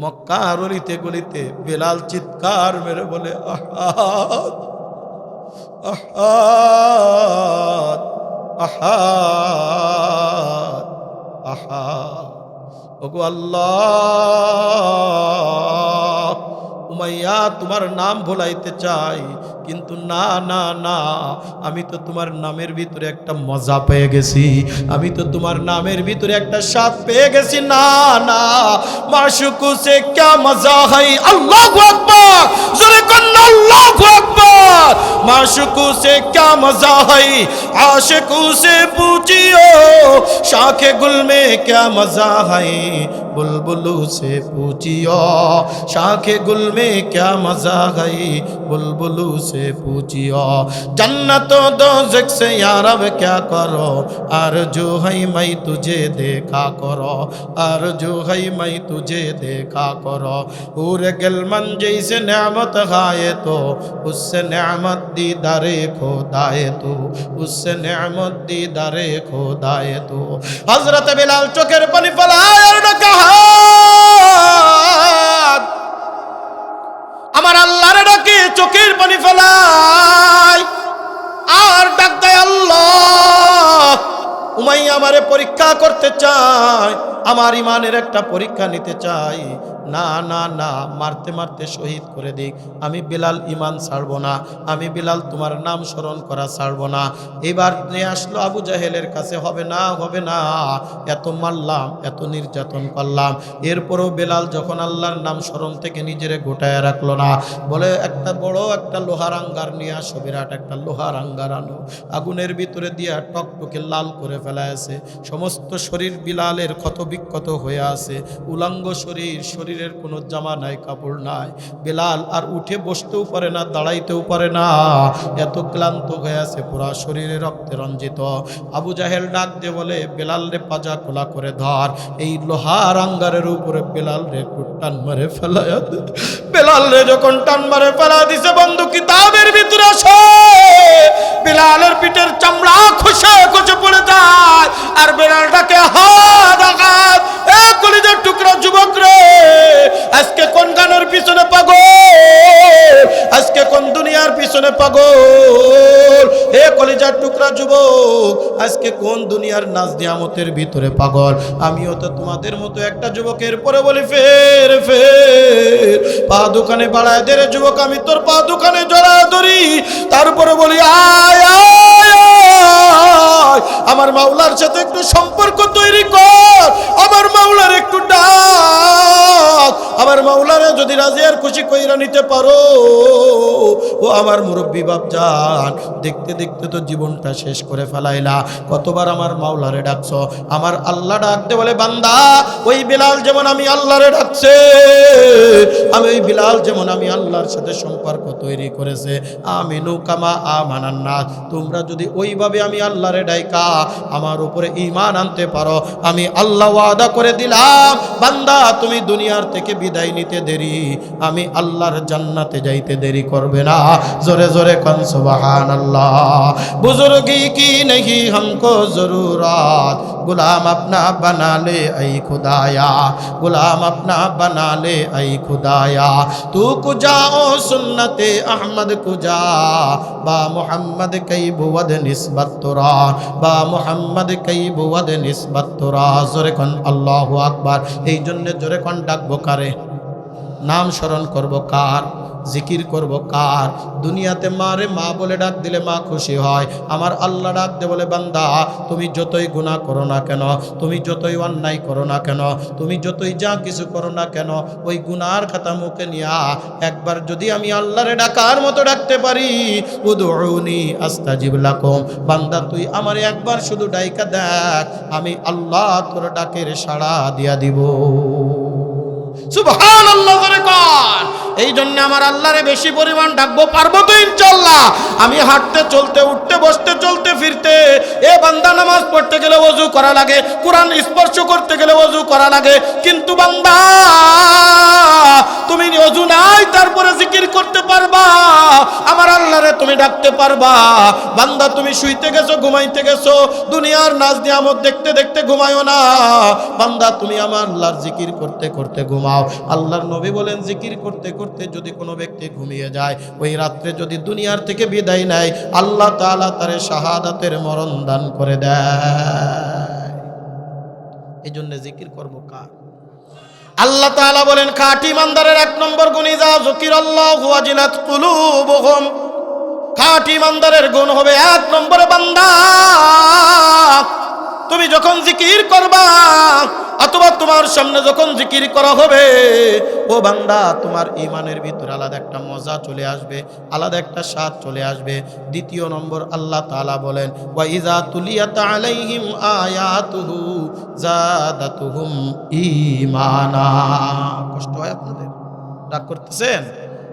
মক্কার অলিতে গলিতে বেলাল চিৎকার মেরে বলে, আহাদ আহাদ আহাদ আহাদ, ওগো আল্লাহ, উমাইয়া তোমার নাম ভোলাইতে চাই, কিন্তু না না না, আমি তো তোমার নামের ভিতরে একটা মজা পেয়ে গেছি, আমি তো তোমার নামের ভিতরে একটা স্বাদ পেয়ে গেছি। না না, মাশুকু সে क्या মজা है, আল্লাহু আকবার, জোরে কন্না আল্লাহু আকবার। माशुकू से क्या मजा है, आशिकू से पूछियो, शाखे गुल में क्या मजा है, बुलबुलू से पूछियो, शाखे गुल में क्या मजा है, बुलबुलू से पूछियो। जन्नत दोज़ख से यार अब क्या करो, आरज़ू है मैं तुझे देखा करो, आरज़ू है मैं तुझे देखा करो। पूरे गिलमन जैसे नेमत खाए तो उससे नेमत दीदारे खोदाए तो, उससे नेमत दीदारे खोदाए तो। हजरत बिलाल चोखेर पानी फलाए और कहा, আমার আল্লাহর ডাকে চোখের পানি ফেলাই আর ডাক দেয়, আল্লাহ, উমাইয়া আমারে পরীক্ষা করতে চায়, আমার ইমানের একটা পরীক্ষা নিতে চাই। না না না, মারতে মারতে শহীদ করে দিক, আমি বিলাল ইমান ছাড়বো না, আমি বিলাল তোমার নাম স্মরণ করা ছাড়বো না। এবার নিয়ে আসলো আবু জাহেলের কাছে, হবে না হবে না, এত মারলাম, এত নির্যাতন করলাম, এরপরও বেলাল যখন আল্লাহর নাম স্মরণ থেকে নিজেরে গোটায় রাখলো না, বলে একটা বড় একটা লোহার আঙ্গার নিয়ে আসো, বিরাট একটা লোহার আঙ্গার আনো, আগুনের ভিতরে দিয়া টকটকে লাল করে ফেলাইছে। সমস্ত শরীর বিলালের ক্ষত বিক্ষত হয়ে আছে, উলাঙ্গ শরীর, শরীরের কোনো জামা নাই, কাপড় নাই। বেলাল আর উঠে বসতেও পারে না, দাঁড়াইতেও পারে না, এত ক্লান্ত হয়ে আছে, পুরা শরীরে রক্তে রঞ্জিত। আবু জাহেল ডাক দিয়ে বলে, বেলাল রে পাজা খোলা করে ধর, এই লোহার আঙ্গারের উপরে বেলাল রে একটু টান মারে ফেলায় দে। বেলাল রে যখন টান মারে ফেলা দিছে, বন্ধু কিতাবের ভিতরে আসে, বেলালের পিঠের চামড়া খসে খসে পড়ে যায়, আর বেলালটাকে হাত আঘাত, এ কলিজার টুকরা যুবক রে, আজকে কোন গানের পিছনে পাগল, আজকে কোন দুনিয়ার পিছনে পাগল, হে কলিজার টুকরা যুবক, আজকে কোন দুনিয়ার নাজ নিয়ামতের ভিতরে পাগল। আমিও তো তোমাদের মতো একটা যুবকের পরে বলি, ফের ফের পা দোকানে বাড়ায় দে রে যুবক, আমি তোর পা দোকানে জড়ায় ধরি, তারপরে বলি আয় আয় আয়, আমার মাওলার সাথে একটু সম্পর্ক তৈরি কর, আমার মাওলার একটু ডাক, আমার মাওলারে যদি রাজি আর খুশি কইরা নিতে পারো, ও আমার মুরব্বী বাপজান, দেখতে দেখতে তো জীবনটা শেষ করে ফেলাইলা, কতবার আমার মাওলারে ডাকছো। আমার আল্লাহ ডাকতে বলে, বান্দা, ওই বিলাল যেমন আমি আল্লাহরে ডাকছে, আমি ওই বিলাল যেমন আমি আল্লাহর সাথে সম্পর্ক তৈরি করেছে, আমিনু কামা আমানান নাস, তোমরা যদি ওইভাবে আমি আল্লাহরে ডাইকা আমার উপরে ঈমান আনতে পারো, আমি আল্লাহ ওয়াদা করে দিলাম, বান্দা তুমি দুনিয়ার থেকে বিদায় নিতে দেরি, আমি আল্লাহর জান্নাতে যাইতে দেরি করবে না। জোরে জোরে কন সুবহানাল্লাহ। বুজুর্গি কি नहीं हमको जरूरत, गुलाम अपना बना ले ऐ खुदाया, गुलाम अपना बना ले ऐ खुदाया, तू कुजा ओ सुन्नते अहमद कुजा, बा मोहम्मद कई बुवद निस्बत तुरा, बा मोहम्मद कई बुवद निस्बत तुरा। जोरे कन अल्लाहु আকবার। এই জন্য জোরে কন ডাকবো কারে, নাম স্মরণ করব কার, জিকির করব কার? দুনিয়াতে মারে মা বলে ডাক দিলে মা খুশি হয়, আমার আল্লাহ ডাক দে বলে, বান্দা তুমি যতই গুনাহ করো না কেন, তুমি যতই অন্যায় করো না কেন, তুমি যতই যা কিছু করো না কেন, ওই গুনার খাতা মুখে নিয়া একবার যদি আমি আল্লাহরে ডাকার মতো ডাকতে পারি, উদউনি আস্তাজিব লাকুম, বান্দা তুই আমার একবার শুধু ডাইকা দেখ, আমি আল্লাহ তোর ডাকের সাড়া দিয়া দিব। সুবহানাল্লাহ। এই জন্য আমার আল্লাহরে বেশি পরিমাণ ডাকবো, পারবো তো ইনশাআল্লাহ। আমি হাঁটতে চলতে উঠতে বসতে চলতে ফিরতে, এ বান্দা নামাজ পড়তে গেলে ওযু করা লাগে, কোরআন স্পর্শ করতে গেলে ওযু করা লাগে। কিন্তু বান্দা তুমি ওযু নাই তারপরে জিকির করতে পারবা, আমার আল্লাহরে তুমি ডাকতে পারবা। বান্দা তুমি শুইতে গেছো, ঘুমাইতে গেছো, দুনিয়ার নাজ নিয়ামত দেখতে দেখতে ঘুমায়ো না। বান্দা তুমি আমার আল্লাহর জিকির করতে করতে ঘুমাও। আল্লাহর নবী বলেন জিকির করতে করতে যদি কোনো ব্যক্তি ঘুমিয়ে যায়, ওই রাত্রে যদি দুনিয়ার থেকে বিদায় নেয়, আল্লাহ তাআলা তারে শাহাদাতের মরণ দান করে দেয়। এই জন্য জিকির করব কার? আল্লাহ তাআলা বলেন খাঁটি ইমানদারের এক নম্বর গুণ ইযা যুকিরাল্লাহু ওয়াজিলাত কুলুবুহুম। খাঁটি ইমানদারের গুণ হবে এক নম্বরে বান্দা তুমি যখন জিকির করবা অথবা তোমার সামনে যখন জিকির করা হবে, ও বান্দা তোমার ঈমানের ভিতরে আলাদা একটা মজা চলে আসবে, আলাদা একটা স্বাদ চলে আসবে। দ্বিতীয় নম্বর আল্লাহ তাআলা বলেন ওয়া ইযা তুলিয়াত আলাইহিম আয়াতুহু যাদাতুহুম ঈমানা। কষ্ট হয় আপনাদের? রাগ করতেছেন?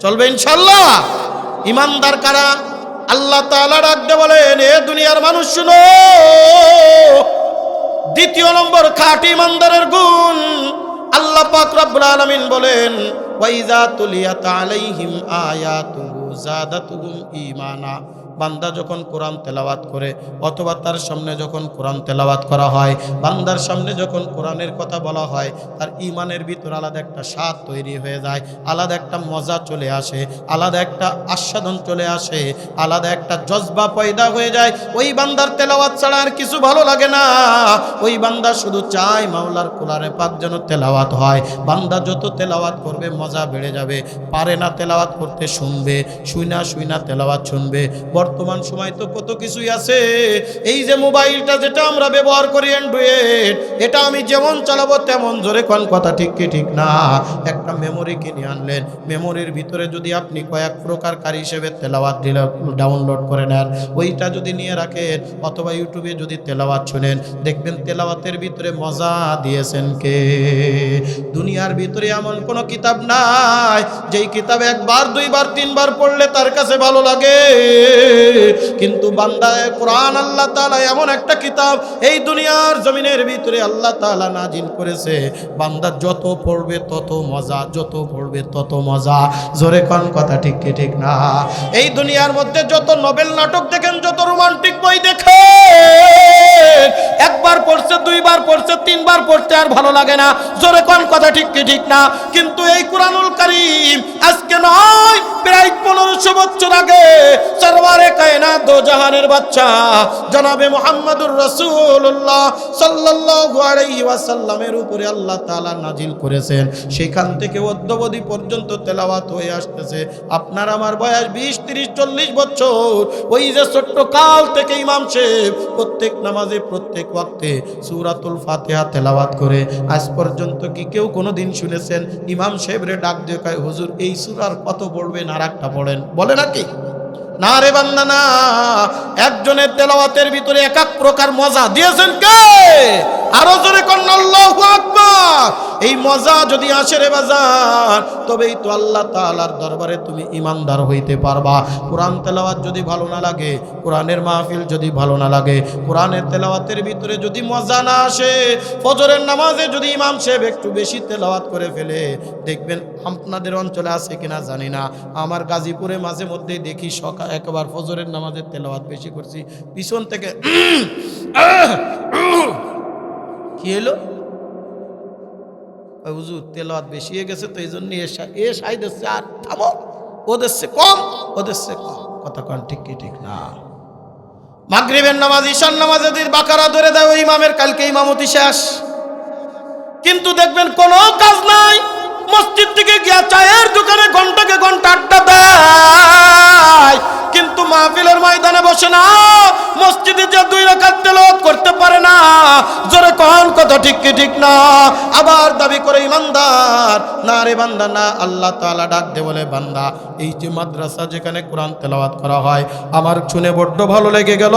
চলবে ইনশাআল্লাহ। ঈমানদার কারা? আল্লাহ তাআলা ডাকতে বলেন এ দুনিয়ার মানুষ শুনো, দ্বিতীয় নম্বর খাঁটি ইমানদারের গুণ আল্লাহ পাক রব্বুল আলামিন বলেন ওয়া ইযা তুলিয়াত আলাইহিম আয়াতুহু যাদাতুহুম ঈমানা। বান্দা যখন কোরআন তেলাওয়াত করে অথবা তার সামনে যখন কোরআন তেলাওয়াত করা হয়, বান্দার সামনে যখন কোরআনের কথা বলা হয়, তার ঈমানের ভিতর আলাদা একটা স্বাদ তৈরি হয়ে যায়, আলাদা একটা মজা চলে আসে, আলাদা একটা আস্বাদন চলে আসে, আলাদা একটা জজবা পয়দা হয়ে যায়। ওই বান্দার তেলাওয়াত ছাড়া আর কিছু ভালো লাগে না। ওই বান্দা শুধু চায় মাওলার কোরআনে পাক যেন তেলাওয়াত হয়। বান্দা যত তেলাওয়াত করবে মজা বেড়ে যাবে। পারে না তেলাওয়াত করতে, শুনবে, শুইনা তেলাওয়াত শুনবে। বর্তমান সময় তো কত কিছুই আছে। এই যে মোবাইলটা যেটা আমরা ব্যবহার করি অ্যান্ড্রয়েড, এটা আমি যেমন চালাবো তেমন জোরে কোন কথা ঠিক কি ঠিক না? একটা মেমোরি কিনে আনলেন, মেমোরির ভিতরে যদি আপনি কয়েক প্রকারকারী হিসেবে তেলাওয়াত ডাউনলোড করে নেন, ওইটা যদি নিয়ে রাখেন অথবা ইউটিউবে যদি তেলাওয়াত শুনেন, দেখবেন তেলাওয়াতের ভিতরে মজা দিয়েছেন কে? দুনিয়ার ভিতরে এমন কোনো কিতাব নাই যেই কিতাব একবার দুইবার তিনবার পড়লে তার কাছে ভালো লাগে। কিন্তু বান্দা কোরআন আল্লাহ তাআলা এমন একটা কিতাব এই দুনিয়ার জমিনের ভিতরে আল্লাহ তাআলা নাজিল করেছে, বান্দা যত পড়বে তত মজা, যত পড়বে তত মজা। জোরে কোন কথা ঠিক কি ঠিক না? এই দুনিয়ার মধ্যে যত নোবেল নাটক দেখেন, যত রোমান্টিক বই দেখেন, একবার পড়ছে, দুইবার পড়ছে, তিনবার পড়তে আর ভালো লাগে না। জোরে কোন কথা ঠিক কি ঠিক না? কিন্তু এই কুরআনুল কারীম আজকে নয়, প্রায় 1500 বছর আগে সরওয়ারে কায়নাত দো জাহানের বাদশা জনাবে মুহাম্মদুর রাসূলুল্লাহ সাল্লাল্লাহু আলাইহি ওয়াসাল্লামের উপরে আল্লাহ তাআলা নাজিল করেছেন। সেখান থেকে অদ্যাবধি পর্যন্ত তেলাওয়াত হয়ে আসতেছে। আপনার আমার বয়স 20, 30, 40 বছর। ওই যে ছোট্ট কাল থেকে ইমাম সাহেব প্রত্যেক নামাজে প্রত্যেক ওয়াক্তে সূরাতুল ফাতিহা তেলাওয়াত করে, আজ পর্যন্ত কি কেউ কোনোদিন শুনেছেন ইমাম সাহেবরে ডাক দিয়ে কয় হুজুর এই সূরার কত পড়বেন আর একটা পড়েন? বলে নাকি? না রে বান্দা না। একজনের তেলাওয়াতের ভিতরে এক এক প্রকার মজা দিয়েছেন কে? আরো জোরে কোন আল্লাহু আকবার। এই মজা যদি আসে রে বাজার, তবেই তো আল্লাহ তাআলার দরবারে তুমি ঈমানদার হইতে পারবা। কোরআন তেলাওয়াত যদি ভালো না লাগে, কোরআনের মাহফিল যদি ভালো না লাগে, কোরআনের তেলাওয়াতের ভিতরে যদি মজা না আসে, ফজরের নামাজে যদি ইমাম সাহেব একটু বেশি তেলাওয়াত করে ফেলে, দেখবেন আপনাদের অঞ্চলে আছে কিনা জানি না, আমার গাজীপুরে মাঝে মধ্যে দেখি সকাল একবার ফজরের নামাজের তেলাওয়াত বেশি করছি, পিছন থেকে কি এলো হুজুর তেলাওয়াত বেশি হয়ে গেছে তো এই জন্য এ সাইড হচ্ছে আর থামো, ওদের সে কম, ওদের সে কম। কথা কন ঠিক কি ঠিক না? মাগরিবের নামাজ, ঈশার নামাজ যদি বাকারা ধরে দেয় ওই ইমামের কালকে ইমামতি শেষ, কিন্তু দেখবেন কোনো কাজ নাই, মসজিদ থেকে গিয়া চায়ের দোকানে ঘন্টাকে ঘন্টা আড্ডা দেয়, কিন্তু মাহফিলের ময়দানে বসে না, মসজিদে যে 2 রাকাত তেলাওয়াত করতে পারে না। জোরে কোন কথা ঠিক কি ঠিক না? আবার দাবি করে ইমানদার। না রে বান্দা না। আল্লাহ তাআলা ডাক দে বলে বান্দা এই যে মাদ্রাসা যেখানে কোরআন তেলাওয়াত করা হয় আমার শুনে বড্ড ভালো লেগে গেল।